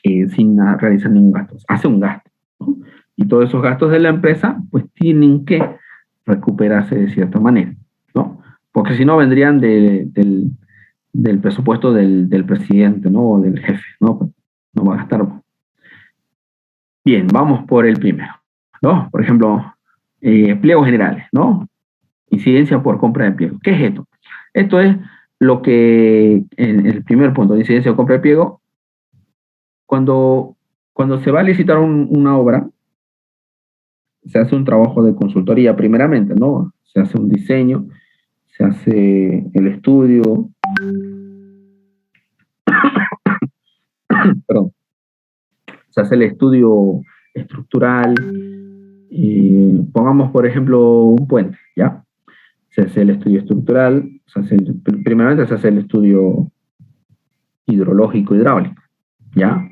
sin realizar ningún gasto. Hace un gasto, ¿no? Y todos esos gastos de la empresa, pues tienen que recuperarse de cierta manera, ¿no? Porque si no vendrían del presupuesto del presidente, ¿no? O del jefe, ¿no? No va a gastar. Bien, vamos por el primero, ¿no? Por ejemplo, pliegos generales, ¿no? Incidencia por compra de pliego. ¿Qué es esto? Esto es lo que, en el primer punto de incidencia por compra de pliego, cuando se va a licitar una obra, se hace un trabajo de consultoría primeramente, ¿no? Se hace un diseño, se hace el estudio, perdón, se hace el estudio estructural, pongamos por ejemplo un puente, ¿ya? Se hace el estudio estructural, primeramente se hace el estudio hidrológico hidráulico, ¿ya?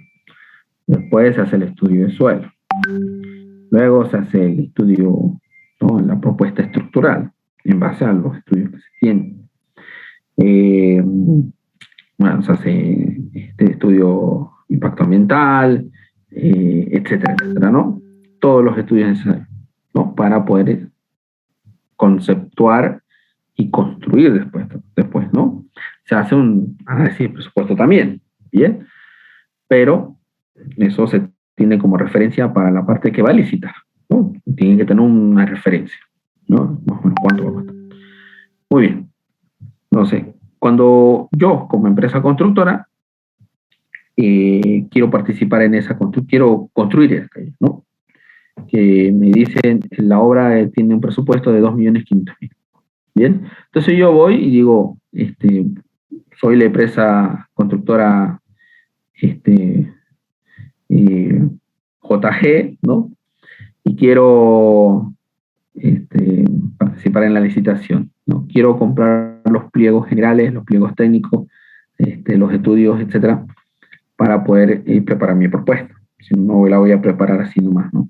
Después se hace el estudio de suelo. Luego se hace el estudio, ¿no? La propuesta estructural, en base a los estudios que se tienen. Bueno, se hace este estudio impacto ambiental, etcétera, etcétera, ¿no? todos los estudios necesarios, ¿no? Para poder conceptuar y construir después, ¿no? Se hace un análisis de presupuesto también, ¿bien? Pero eso se tiene como referencia para la parte que va a licitar, ¿no? Tiene que tener una referencia, ¿no? Más o menos cuánto va a costar. Muy bien. No sé, cuando yo como empresa constructora quiero participar en esa construcción, quiero construir esa calle, ¿no? Que me dicen, la obra tiene un presupuesto de 2.500.000. Bien, entonces yo voy y digo, soy la empresa constructora JG, ¿no? Y quiero participar en la licitación, ¿no? Quiero comprar los pliegos generales, los pliegos técnicos, los estudios, etcétera, para poder preparar mi propuesta. Si no, la voy a preparar así nomás, ¿no?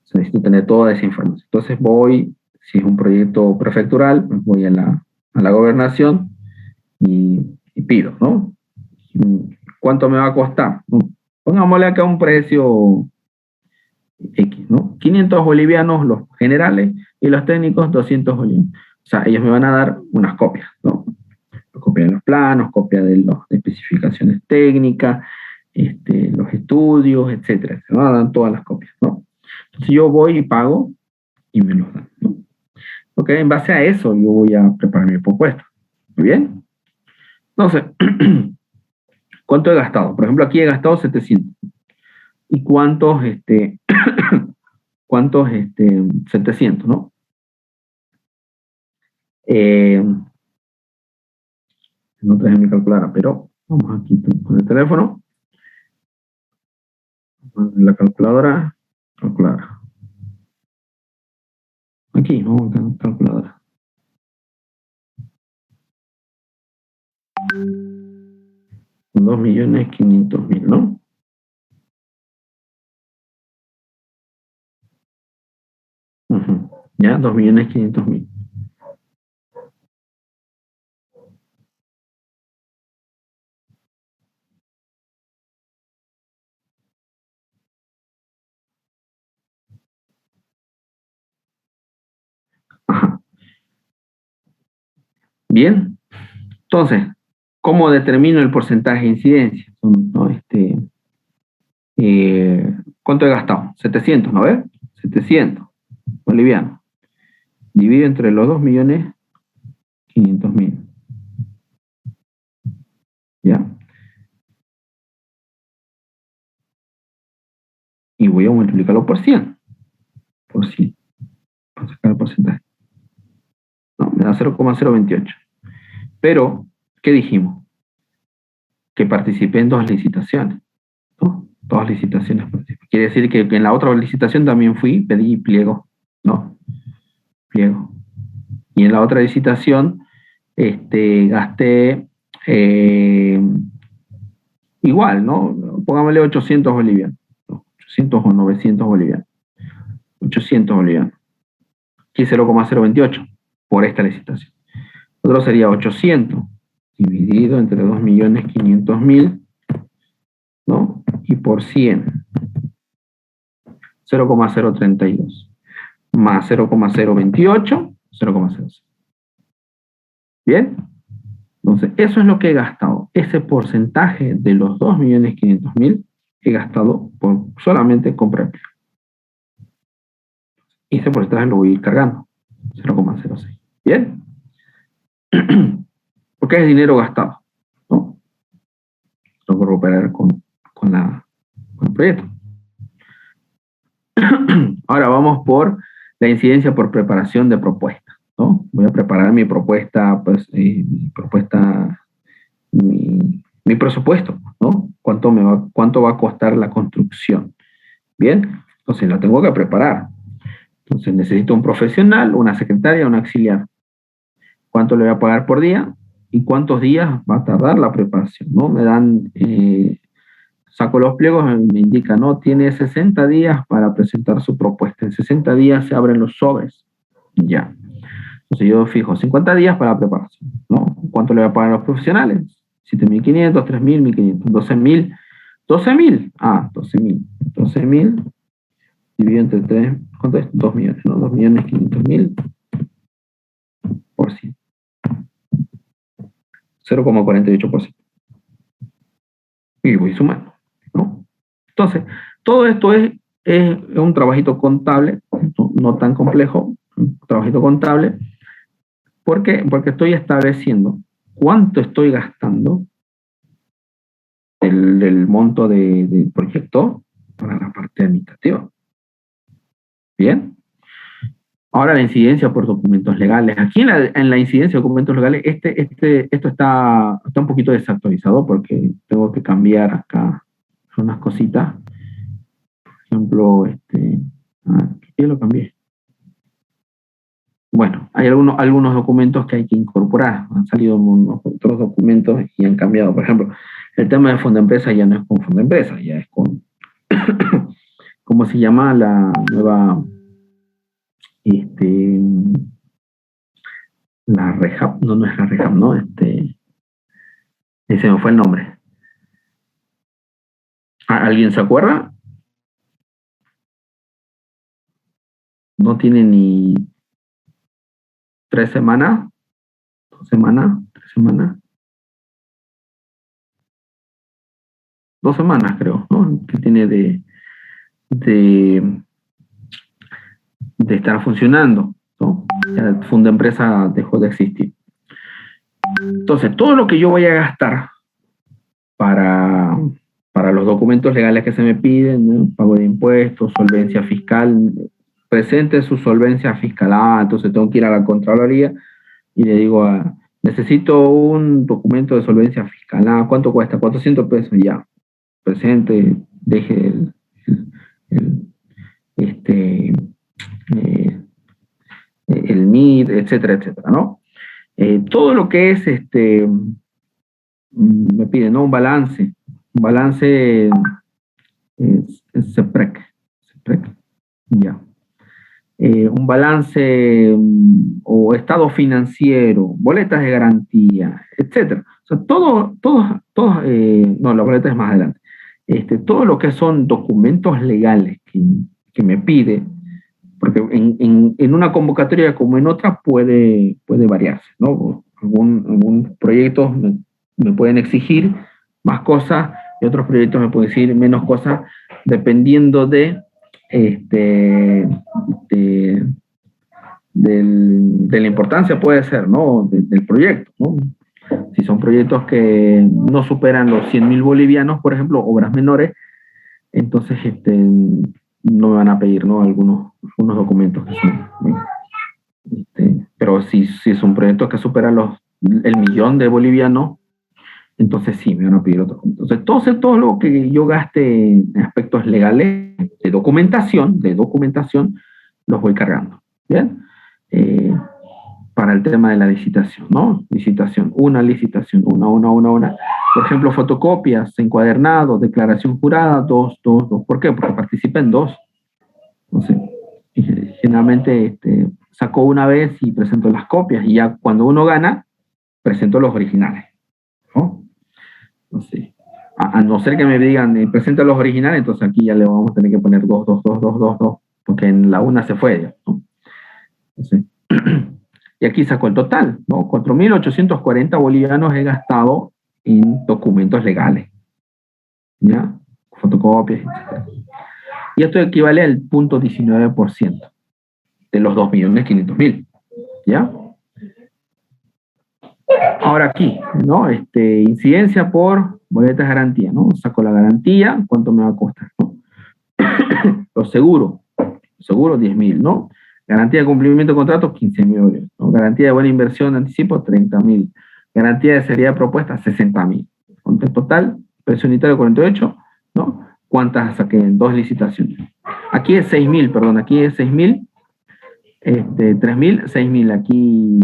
Entonces, necesito tener toda esa información. Entonces voy, si es un proyecto prefectural, pues voy a la gobernación y pido, ¿no? ¿Cuánto me va a costar? Pongámosle acá un precio X, ¿no? 500 bolivianos los generales y los técnicos 200 bolivianos. O sea, ellos me van a dar unas copias, ¿no? Copia de los planos, copia de las especificaciones técnicas, los estudios, etcétera. Se van a dar todas las copias, ¿no? Entonces yo voy y pago y me los dan, ¿no? Ok, en base a eso yo voy a preparar mi propuesta. Muy bien. Entonces, ¿cuánto he gastado? Por ejemplo, aquí he gastado 700. ¿Y cuántos, 700, ¿no? No traje mi calculadora, pero vamos aquí con el teléfono. La calculadora. Aquí, vamos a la calculadora. Con 2.500.000, ¿no? Ya, 2.500.000. Ajá. Bien. Entonces, ¿cómo determino el porcentaje de incidencia? ¿No? ¿Cuánto he gastado? 700, ¿no ves? 700 bolivianos. Divido entre los 2.500.000. ¿Ya? Y voy a multiplicarlo por 100. Por 100. Para sacar el porcentaje. No, me da 0,028. Pero, ¿qué dijimos? Que participé en 2 licitaciones, ¿no? 2 licitaciones participé. Quiere decir que en la otra licitación también fui, pedí pliego, ¿no? Pliego. Y en la otra licitación, gasté igual, ¿no? Pongámosle 800 bolivianos, ¿no? 800 o 900 bolivianos. 800 bolivianos. Aquí 0,028 por esta licitación. Otro sería 800 dividido entre 2.500.000, ¿no? Y por 100. 0,032 más 0,028, 0,06. ¿Bien? Entonces, eso es lo que he gastado. Ese porcentaje de los 2.500.000 he gastado por solamente comprar. Y ese porcentaje lo voy a ir cargando. 0,06. ¿Bien? Porque es dinero gastado, ¿no? Lo voy a recuperar con el proyecto. Ahora vamos por la incidencia por preparación de propuesta, ¿no? Voy a preparar mi propuesta, pues, mi presupuesto, ¿no? ¿Cuánto va a costar la construcción? Bien, entonces lo tengo que preparar. Entonces necesito un profesional, una secretaria, un auxiliar. ¿Cuánto le voy a pagar por día? ¿Y cuántos días va a tardar la preparación? ¿No? Me dan, saco los pliegos, me indica, ¿no? Tiene 60 días para presentar su propuesta. En 60 días se abren los sobres. Ya. Entonces yo fijo 50 días para la preparación, ¿no? ¿Cuánto le voy a pagar a los profesionales? 7.500, 3.000, 1.500, 12.000. 12.000. Ah, 12.000. 12.000 dividido entre 3, ¿cuánto es? 2 millones, ¿no? 2.500.000 por 100. 0,48%. Y voy sumando, ¿no? Entonces, todo esto es un trabajito contable, no tan complejo, un trabajito contable. ¿Por qué? Porque estoy estableciendo cuánto estoy gastando del monto del proyecto para la parte administrativa. Bien. Ahora la incidencia por documentos legales. Aquí en la incidencia de documentos legales, esto está un poquito desactualizado porque tengo que cambiar acá unas cositas. Por ejemplo, ¿qué lo cambié? Bueno, hay algunos documentos que hay que incorporar. Han salido unos otros documentos y han cambiado. Por ejemplo, el tema de fondo de empresa ya no es con fondo de empresa, ya es con, ¿cómo se llama? La nueva, la Rehab, no es la Rehab, ¿no? Se me fue el nombre. ¿Alguien se acuerda? No tiene ni 3 semanas, 2 semanas, 3 semanas. 2 semanas creo, ¿no? Que tiene de estar funcionando, ¿no? Ya el fondo de empresa dejó de existir. Entonces, todo lo que yo vaya a gastar para los documentos legales que se me piden, ¿no? Pago de impuestos, solvencia fiscal, presente su solvencia fiscal. Entonces tengo que ir a la Contraloría y le digo, necesito un documento de solvencia fiscal. ¿Cuánto cuesta? 400 pesos, ya. Presente, deje el NID, etcétera, etcétera, ¿no? Todo lo que es, me piden, ¿no? Un balance CEPREC, ya. Un balance o estado financiero, boletas de garantía, etcétera. O sea, no, la boleta es más adelante. Todo lo que son documentos legales que me pide, porque en una convocatoria como en otra puede variarse, ¿no? Algunos proyectos me pueden exigir más cosas y otros proyectos me pueden exigir menos cosas dependiendo de la importancia, puede ser, ¿no? Del proyecto, ¿no? Si son proyectos que no superan los 100.000 bolivianos, por ejemplo, obras menores, entonces no me van a pedir, ¿no? algunos documentos que son, ¿no? Pero si es un proyecto que supera el 1.000.000 de bolivianos, entonces sí, me van a pedir otros documentos. Entonces, todo lo que yo gaste en aspectos legales, de documentación, los voy cargando, ¿bien? Para el tema de la licitación, ¿no? Una licitación, una. Por ejemplo, fotocopias, encuadernados, declaración jurada, dos. ¿Por qué? Porque participa en 2. Entonces, generalmente saco una vez y presento las copias, y ya cuando uno gana, presento los originales, ¿no? Entonces, a no ser que me digan, presenta los originales, entonces aquí ya le vamos a tener que poner 2, porque en la una se fue, ¿no? Entonces, y aquí saco el total, ¿no? 4.840 bolivianos he gastado en documentos legales, ¿ya? Fotocopias, etc. Y esto equivale al 0.19% de los 2.500.000, ¿ya? Ahora aquí, ¿no? Incidencia por boletas de garantía, ¿no? Saco la garantía, ¿cuánto me va a costar, ¿no? Los seguros, 10.000, ¿no? Garantía de cumplimiento de contrato, 15.000, ¿no? Garantía de buena inversión de anticipo, 30.000. Garantía de seriedad propuesta, 60.000. En total, precio unitario 48, ¿no? ¿Cuántas saqué en 2 licitaciones? Aquí es 6.000, perdón, aquí es 6.000, 3.000, 6.000, aquí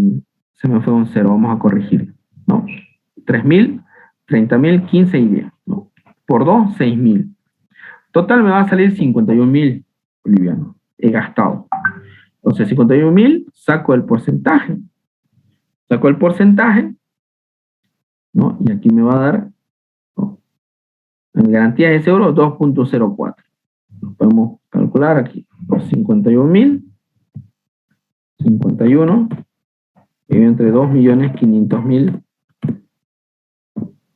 se me fue un 0, vamos a corregir, ¿no? 3.000, 30.000, 15 y 10, ¿no? Por 2, 6.000. Total me va a salir 51.000 bolivianos, he gastado. Entonces, 51.000, saco el porcentaje, ¿no? Y aquí me va a dar, ¿no? En garantía de ese euro, 2.04. Lo podemos calcular aquí. Los 51.000, 51, dividido entre 2.500.000,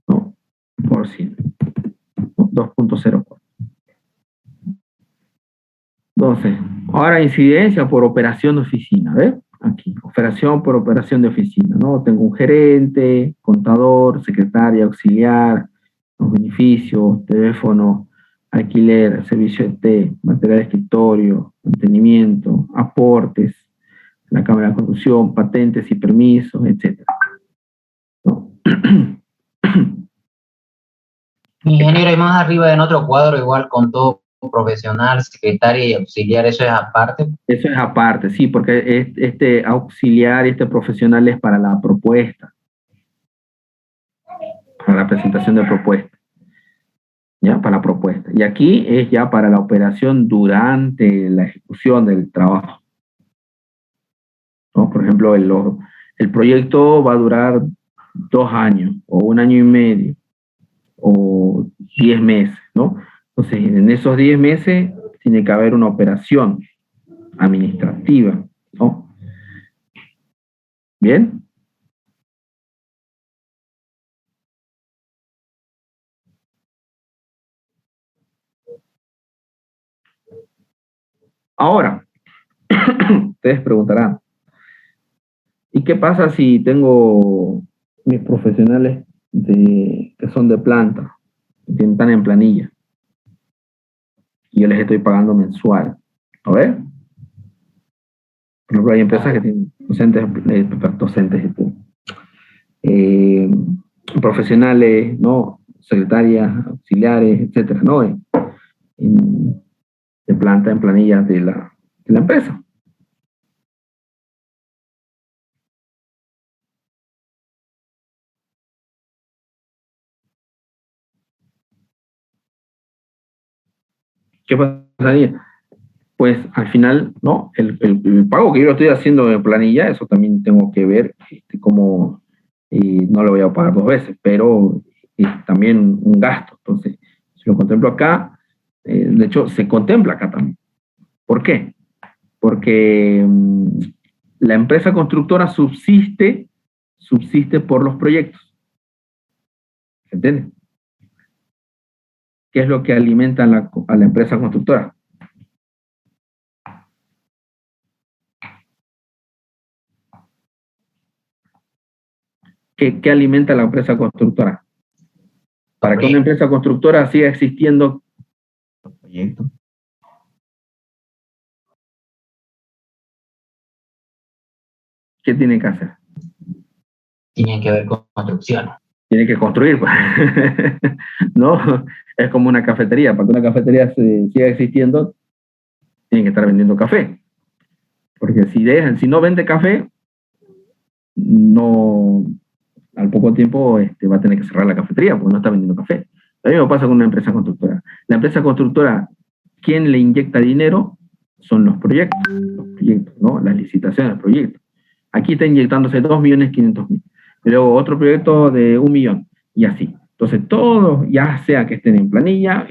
¿no? Por 100, ¿no? 2.04. Entonces, ahora incidencia por operación de oficina, ¿ves? Aquí, operación por operación de oficina, ¿no? Tengo un gerente, contador, secretaria, auxiliar, los beneficios, teléfono, alquiler, servicio de té, material de escritorio, mantenimiento, aportes, la cámara de conducción, patentes y permisos, etc. ¿No? Ingeniero, y más arriba en otro cuadro, igual con todo profesional, secretaria y auxiliar, eso es aparte. Eso es aparte, sí, porque este auxiliar y este profesional es para la propuesta, para la presentación de propuesta, ¿ya? Para la propuesta. Y aquí es ya para la operación durante la ejecución del trabajo, ¿no? Por ejemplo, el proyecto va a durar 2 años, o 1 año y medio, o 10 meses, ¿no? Entonces, en esos 10 meses tiene que haber una operación administrativa, ¿no? ¿Bien? Ahora, ustedes preguntarán, ¿y qué pasa si tengo mis profesionales que son de planta, que están en planilla, y yo les estoy pagando mensual? A ver, por ejemplo, hay empresas que tienen docentes, eh, profesionales, ¿no? Secretarias, auxiliares, etcétera, ¿no? De planta en planilla de la empresa. ¿Qué pasaría? Pues al final, ¿no? El pago que yo estoy haciendo en planilla, eso también tengo que ver cómo, no lo voy a pagar 2 veces, pero es también un gasto. Entonces, si lo contemplo acá, de hecho, se contempla acá también. ¿Por qué? Porque la empresa constructora subsiste por los proyectos. ¿Se entiende? ¿Qué es lo que alimenta a la empresa constructora? ¿Qué alimenta a la empresa constructora? Para que una empresa constructora siga existiendo, proyectos. ¿Qué tiene que hacer? Tienen que ver con construcción. Tiene que construir, pues. ¿No? Es como una cafetería. Para que una cafetería siga existiendo, tienen que estar vendiendo café. Porque si no vende café, no, al poco tiempo va a tener que cerrar la cafetería porque no está vendiendo café. Lo mismo pasa con una empresa constructora. La empresa constructora, ¿quién le inyecta dinero? Son los proyectos, ¿no? Las licitaciones del proyecto. Aquí está inyectándose 2.500.000. Luego otro proyecto de 1 millón, y así. Entonces, todos, ya sea que estén en planilla,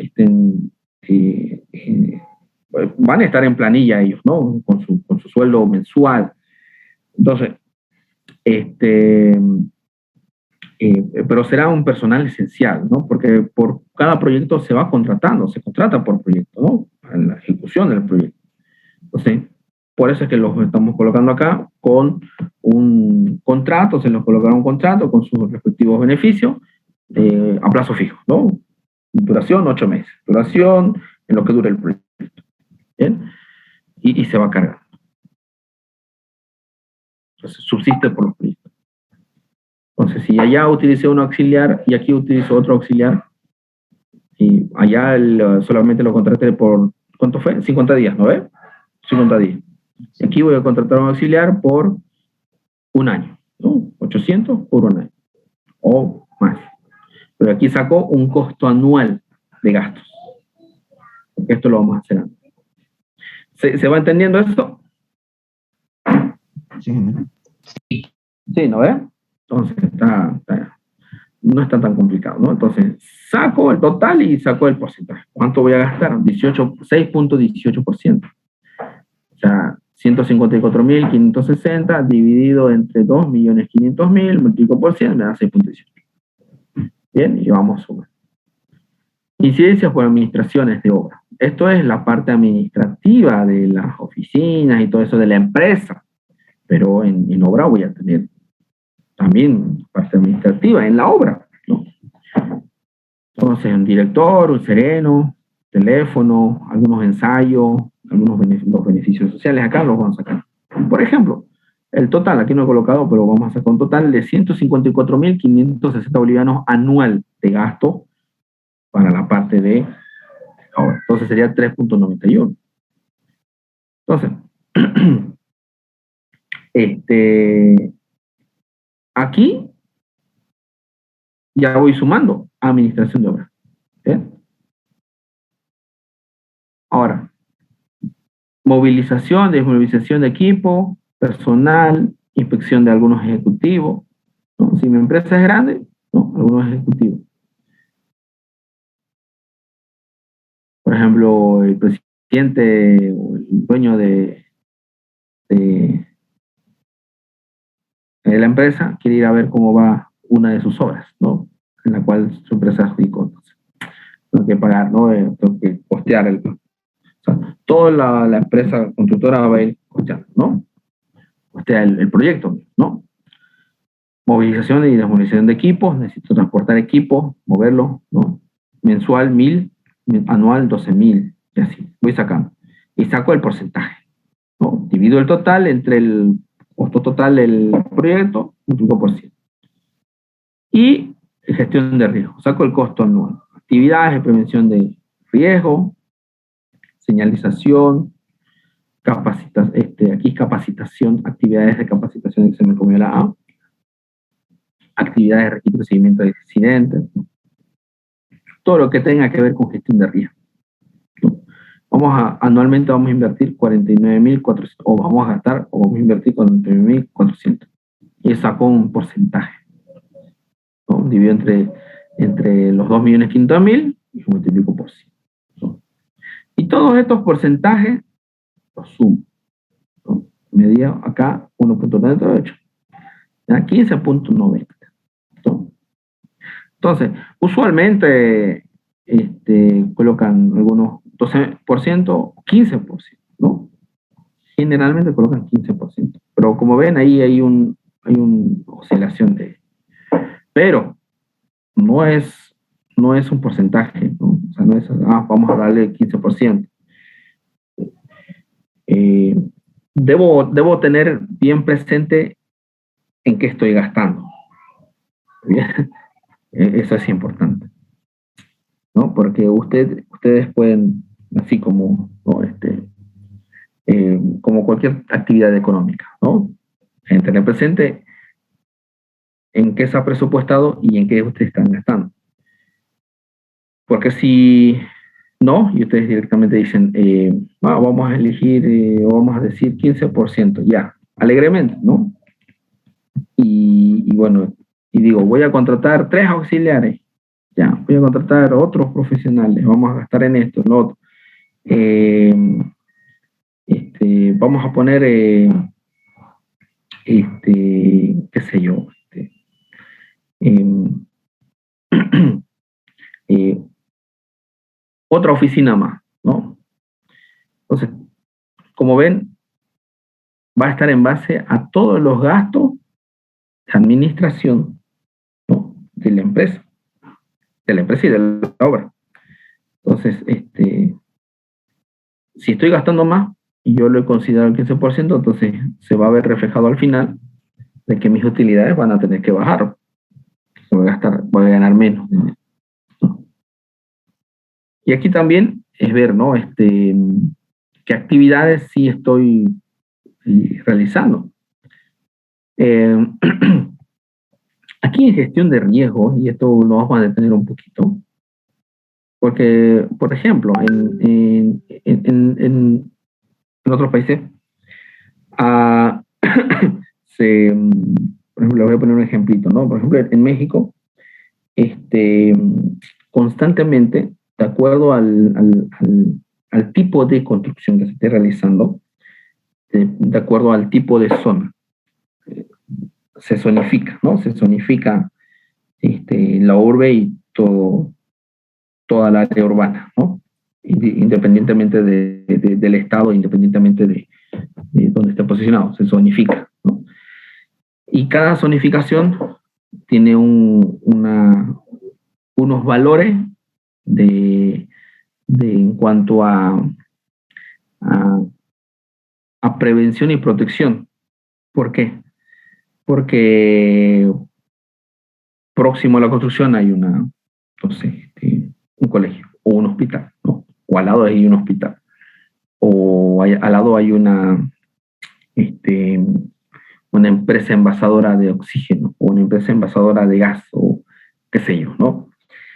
van a estar en planilla ellos, ¿no? Con su sueldo mensual. Entonces, pero será un personal esencial, ¿no? Porque por cada proyecto se va contratando, se contrata por proyecto, ¿no? En la ejecución del proyecto. Entonces, por eso es que los estamos colocando acá con un contrato, se los colocaron un contrato con sus respectivos beneficios a plazo fijo, ¿no? Duración 8 meses, duración en lo que dure el proyecto. ¿Bien? Y se va a cargar. Entonces, subsiste por los proyectos. Entonces, si allá utilicé un auxiliar y aquí utilizo otro auxiliar, y allá solamente lo contraté por, ¿cuánto fue? 50 días, ¿no ves? 50 días. Y aquí voy a contratar un auxiliar por 1 año, ¿no? 800 por 1 año, o más. Pero aquí saco un costo anual de gastos. Porque esto lo vamos a hacer antes. ¿Se va entendiendo esto? Sí. Sí, ¿no ves? Entonces, no está tan complicado, ¿no? Entonces, saco el total y saco el porcentaje. ¿Cuánto voy a gastar? 6.18%. sea, 154.560 dividido entre 2.500.000, multiplico por 100, me da 6.18. Bien, y vamos a sumar. Incidencias por administraciones de obra. Esto es la parte administrativa de las oficinas y todo eso de la empresa. Pero en obra voy a tener también parte administrativa en la obra, ¿no? Entonces, un director, un sereno, teléfono, algunos ensayos, algunos los beneficios sociales, acá los vamos a sacar. Por ejemplo, el total, aquí no he colocado, pero vamos a sacar un total de 154.560 bolivianos anual de gasto para la parte de obra. Entonces sería 3.91. Entonces, aquí ya voy sumando administración de obra. ¿Bien? Ahora, movilización, desmovilización de equipo, personal, inspección de algunos ejecutivos, ¿no? Si mi empresa es grande, ¿no? Algunos ejecutivos. Por ejemplo, el presidente o el dueño de la empresa quiere ir a ver cómo va una de sus obras, ¿no? En la cual su empresa adjudicó. Entonces, tengo que pagar, ¿no? Tengo que costear o sea, toda la empresa constructora va a ir costeando, ¿no? Costea el proyecto, ¿no? Movilización y desmovilización de equipos, necesito transportar equipos, moverlos, ¿no? Mensual 1.000, anual 12.000, y así, voy sacando. Y saco el porcentaje, ¿no? Divido el total entre el costo total del proyecto, multiplico por 100. Y gestión de riesgo, saco el costo anual. Actividades de prevención de riesgo, señalización, aquí capacitación, actividades de capacitación que se me comió la A, actividades de registro y seguimiento de accidentes, ¿no? Todo lo que tenga que ver con gestión de riesgo, ¿no? Anualmente vamos a invertir 49.400, o vamos a gastar, o vamos a invertir 49.400. Y saco un porcentaje, ¿no? Divido entre los 2.500.000 y multiplico por 100, ¿no? Y todos estos porcentajes los sumo, ¿no? Medía acá 1.98, 15.90, ¿no? Entonces, usualmente colocan algunos 12%, 15%, ¿no? Generalmente colocan 15%, pero como ven ahí hay una oscilación pero no es un porcentaje, ¿no? O sea, no es, vamos a darle 15%. Debo tener bien presente en qué estoy gastando. ¿Bien? Eso es importante, ¿no? Porque ustedes pueden, así como, ¿no? Como cualquier actividad económica, ¿no? Tener presente en qué se ha presupuestado y en qué ustedes están gastando. Porque si no, y ustedes directamente dicen, vamos a elegir, o vamos a decir 15%, ya, alegremente, ¿no? Y bueno, y digo, voy a contratar 3 auxiliares, ya, voy a contratar otros profesionales, vamos a gastar en esto, en lo otro. Vamos a poner, qué sé yo, otra oficina más, ¿no? Entonces, como ven, va a estar en base a todos los gastos de administración, ¿no? De la empresa y de la obra. Entonces, si estoy gastando más y yo lo he considerado el 15%, entonces se va a ver reflejado al final de que mis utilidades van a tener que bajar. Voy a ganar menos dinero, ¿no? Y aquí también es ver, ¿no? Qué actividades sí estoy realizando. Aquí en gestión de riesgo, y esto lo vamos a detener un poquito, porque, por ejemplo, en otros países, por ejemplo, le voy a poner un ejemplito, ¿no? Por ejemplo, en México, constantemente, de acuerdo al tipo de construcción que se esté realizando, de acuerdo al tipo de zona. Se zonifica, ¿no? Se zonifica la urbe y toda la área urbana, ¿no? Independientemente del estado, independientemente de donde esté posicionado, se zonifica, ¿no? Y cada zonificación tiene unos valores en cuanto a prevención y protección. ¿Por qué? Porque próximo a la construcción hay un colegio o un hospital, ¿no? O al lado hay un hospital, o al lado hay una empresa envasadora de oxígeno o una empresa envasadora de gas o qué sé yo, ¿no?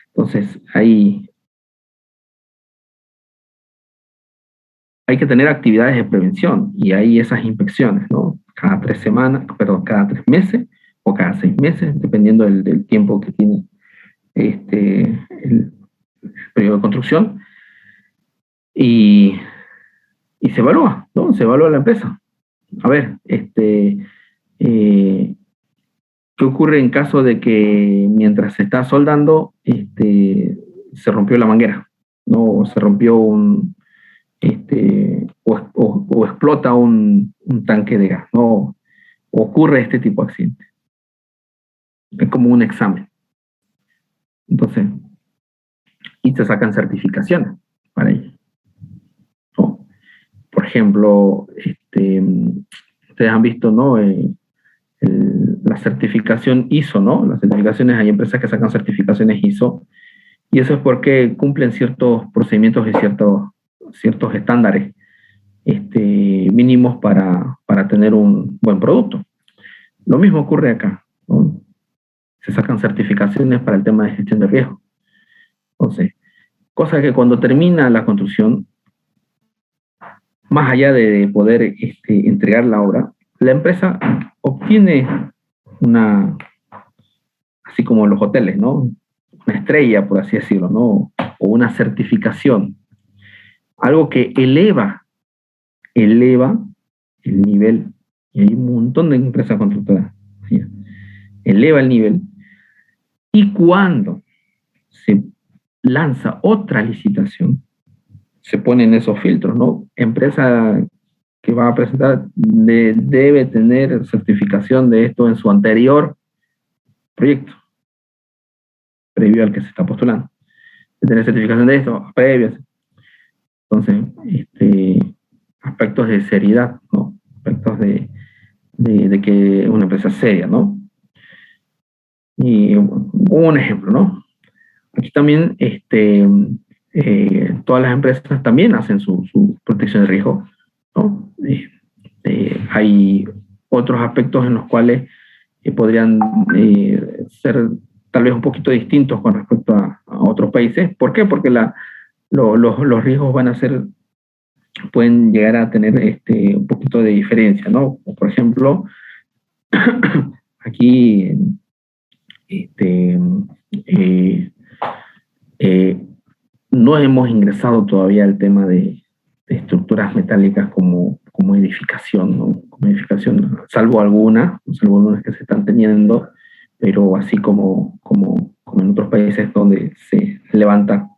Entonces hay que tener actividades de prevención y hay esas inspecciones, ¿no? Cada 3 meses o cada 6 meses, dependiendo del tiempo que tiene el periodo de construcción, y se evalúa, ¿no? Se evalúa la empresa. A ver, ¿qué ocurre en caso de que mientras se está soldando se rompió la manguera, ¿no? O se rompió o explota un tanque de gas, ¿no? Ocurre este tipo de accidente. Es como un examen. Entonces, y se sacan certificaciones para ello, ¿no? Por ejemplo, ustedes han visto, ¿no? La certificación ISO, ¿no? Las certificaciones, hay empresas que sacan certificaciones ISO, y eso es porque cumplen ciertos procedimientos y ciertos estándares mínimos para tener un buen producto. Lo mismo ocurre acá, ¿no? Se sacan certificaciones para el tema de gestión de riesgo. Entonces, cosa que cuando termina la construcción, más allá de poder entregar la obra, la empresa obtiene así como los hoteles, ¿no? Una estrella, por así decirlo, ¿no? O una certificación. Algo que eleva el nivel, y hay un montón de empresas constructoras, ¿sí? Eleva el nivel, y cuando se lanza otra licitación, se ponen esos filtros, ¿no? Empresa que va a presentar debe tener certificación de esto en su anterior proyecto, previo al que se está postulando. De tener certificación de esto, previo. Entonces, aspectos de seriedad, ¿no? Aspectos de que una empresa seria, ¿no? Y un ejemplo, ¿no? Aquí también todas las empresas también hacen su protección de riesgo, ¿no? Hay otros aspectos en los cuales podrían ser tal vez un poquito distintos con respecto a otros países. ¿Por qué? Porque los riesgos pueden llegar a tener un poquito de diferencia, ¿no? Por ejemplo, aquí no hemos ingresado todavía al tema de estructuras metálicas como edificación, ¿no? Como edificación, salvo algunas que se están teniendo, pero así como en otros países donde se levanta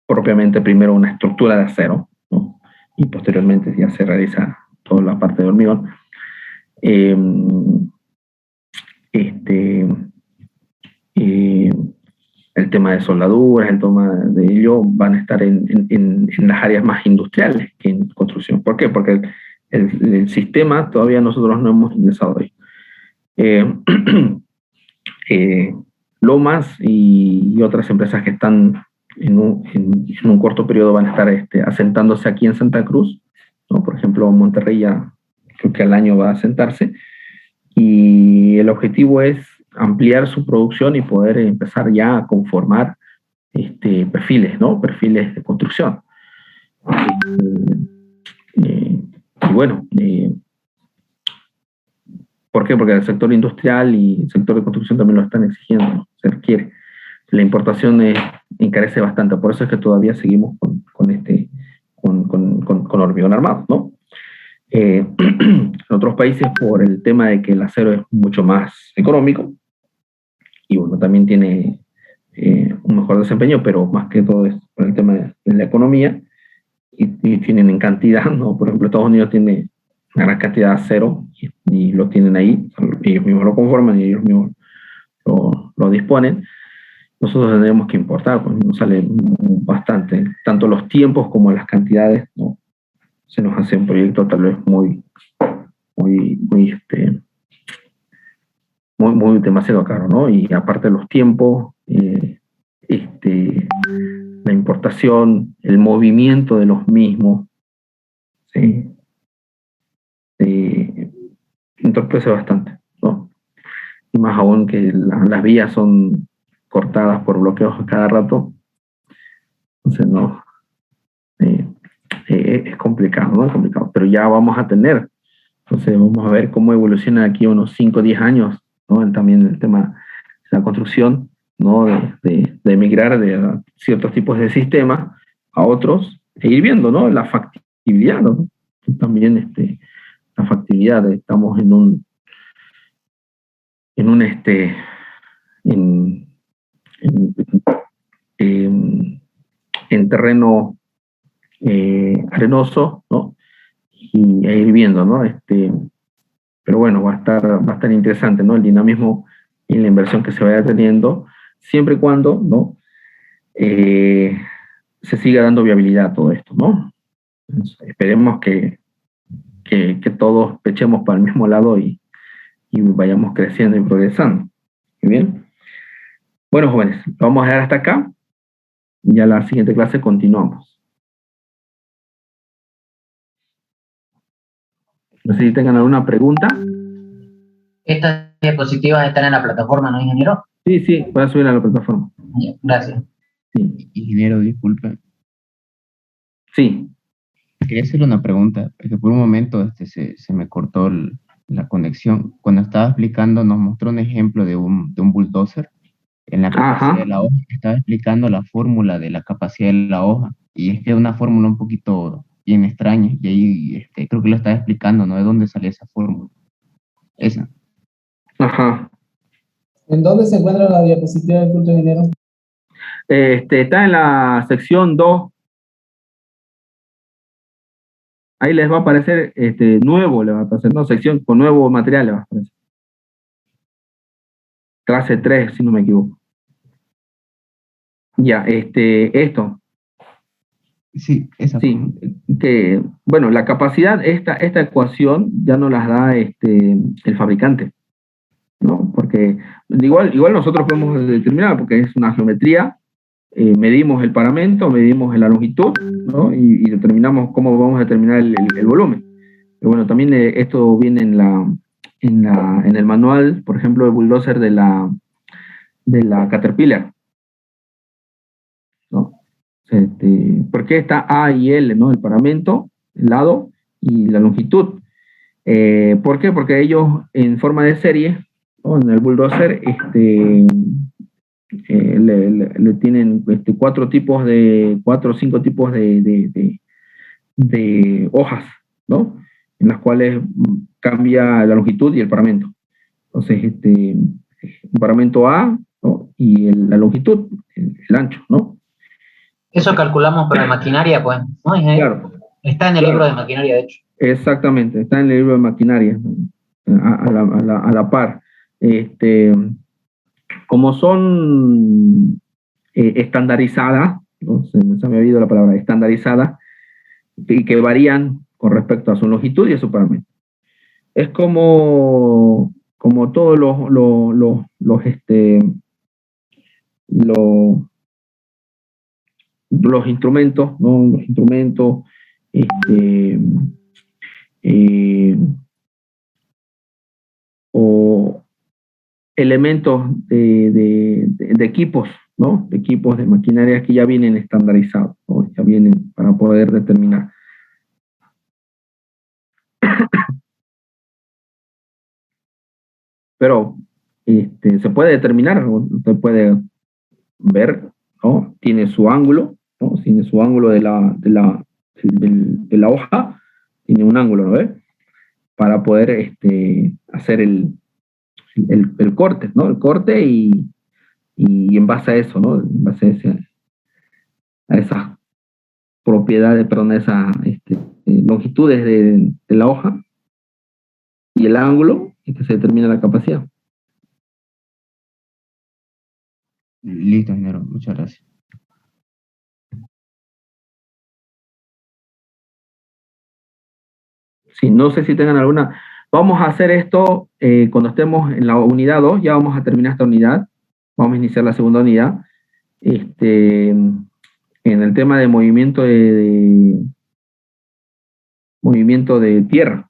propiamente primero una estructura de acero, ¿no? Y posteriormente ya se realiza toda la parte de hormigón. El tema de soldaduras, el tema de ello van a estar en las áreas más industriales que en construcción. ¿Por qué? Porque el sistema todavía nosotros no hemos ingresado ahí. Lomas y otras empresas que están en un corto periodo van a estar asentándose aquí en Santa Cruz, ¿no? Por ejemplo, Monterrey ya creo que al año va a asentarse, y el objetivo es ampliar su producción y poder empezar ya a conformar perfiles, ¿no? Perfiles de construcción. Y bueno, ¿por qué? Porque el sector industrial y el sector de construcción también lo están exigiendo, ¿no? Se requiere. La importación encarece bastante, por eso es que todavía seguimos con hormigón armado, ¿no? En otros países, por el tema de que el acero es mucho más económico, y bueno, también tiene un mejor desempeño, pero más que todo es por el tema de la economía, y tienen en cantidad, ¿no? Por ejemplo, Estados Unidos tiene una gran cantidad de acero y lo tienen ahí, ellos mismos lo conforman y ellos mismos lo disponen. Nosotros tendremos que importar, pues nos sale bastante, tanto los tiempos como las cantidades, ¿no? Se nos hace un proyecto tal vez muy demasiado caro, ¿no? Y aparte los tiempos, la importación, el movimiento de los mismos, ¿sí? Entorpece bastante, ¿no? Y más aún que las vías son cortadas por bloqueos a cada rato, entonces no, es complicado, ¿no? Es complicado, pero ya vamos a tener, entonces vamos a ver cómo evoluciona aquí unos 5 o 10 años, ¿no? También el tema de la construcción, ¿no? De migrar de ciertos tipos de sistemas a otros e ir viendo, ¿no? La factibilidad, ¿no? También la factibilidad, estamos en terreno arenoso, ¿no? Y a ir viendo, ¿no? Pero bueno, va a estar interesante, ¿no? El dinamismo y la inversión que se vaya teniendo, siempre y cuando, ¿no? Se siga dando viabilidad a todo esto, ¿no? Entonces, esperemos que todos echemos para el mismo lado y vayamos creciendo y progresando. ¿Muy bien? Bueno, jóvenes, lo vamos a dejar hasta acá. Ya la siguiente clase continuamos. No sé si tengan alguna pregunta. Estas diapositivas están en la plataforma, ¿no, ingeniero? Sí, voy a subir a la plataforma. Gracias. Sí. Ingeniero, disculpe. Sí. Quería hacerle una pregunta, porque por un momento se me cortó la conexión. Cuando estaba explicando, nos mostró un ejemplo de un bulldozer. En la capacidad de la hoja, estaba explicando la fórmula de la capacidad de la hoja, y es que es una fórmula un poquito bien extraña, y ahí creo que lo estaba explicando, ¿no? ¿De dónde sale esa fórmula? Esa. Ajá. ¿En dónde se encuentra la diapositiva del curso de ingeniero? Está en la sección 2. Ahí les va a aparecer nuevo, le va a aparecer, no, sección con nuevo material le va a aparecer. Clase 3, si no me equivoco. Ya, esto. Sí, esa. Sí, que, bueno, la capacidad, esta ecuación ya no las da el fabricante, ¿no? Porque igual nosotros podemos determinar, porque es una geometría, medimos el paramento, medimos la longitud, ¿no? Y determinamos cómo vamos a determinar el volumen. Pero bueno, también esto viene en el manual, por ejemplo, el bulldozer de la Caterpillar, ¿no? Porque está A y L, ¿no? El paramento, el lado y la longitud. ¿Por qué? Porque ellos en forma de serie, ¿no? En el bulldozer, le tienen 4 o 5 tipos de hojas, ¿no? En las cuales cambia la longitud y el paramento. Entonces, un paramento A, ¿no? Y la longitud, el ancho, ¿no? Eso calculamos para maquinaria, pues, ¿no, ingeniero? Claro. Está en el libro de maquinaria, de hecho. Exactamente, está en el libro de maquinaria, a la par. Como son estandarizadas, ¿no? Se me ha olvidado la palabra estandarizada, y que varían con respecto a su longitud y a su parámetro. Es como todos los instrumentos, ¿no? Los instrumentos, o elementos de equipos, ¿no? De equipos de maquinaria que ya vienen estandarizados, ¿no? Ya vienen para poder determinar. Pero se puede determinar, usted puede ver, ¿no? Tiene su ángulo, ¿no? Tiene su ángulo de la hoja, tiene un ángulo, ¿no ve? para poder hacer el corte, ¿no? El corte y en base a eso, ¿no? En base a esas propiedades, perdón, a esas longitudes de la hoja y el ángulo, y que se determina la capacidad. Listo, ingeniero, muchas gracias. Sí, no sé si tengan alguna. Vamos a hacer esto cuando estemos en la unidad 2, ya vamos a terminar esta unidad, vamos a iniciar la segunda unidad. En el tema de movimiento de tierra,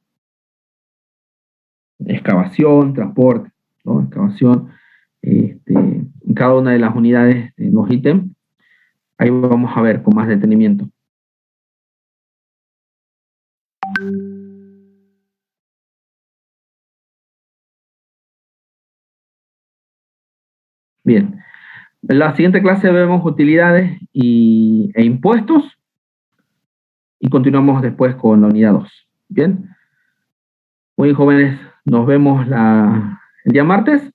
excavación, transporte, ¿no? Excavación, en cada una de las unidades, los ítems, ahí vamos a ver con más detenimiento. Bien, en la siguiente clase vemos utilidades e impuestos y continuamos después con la unidad 2. Bien, muy jóvenes, nos vemos el día martes.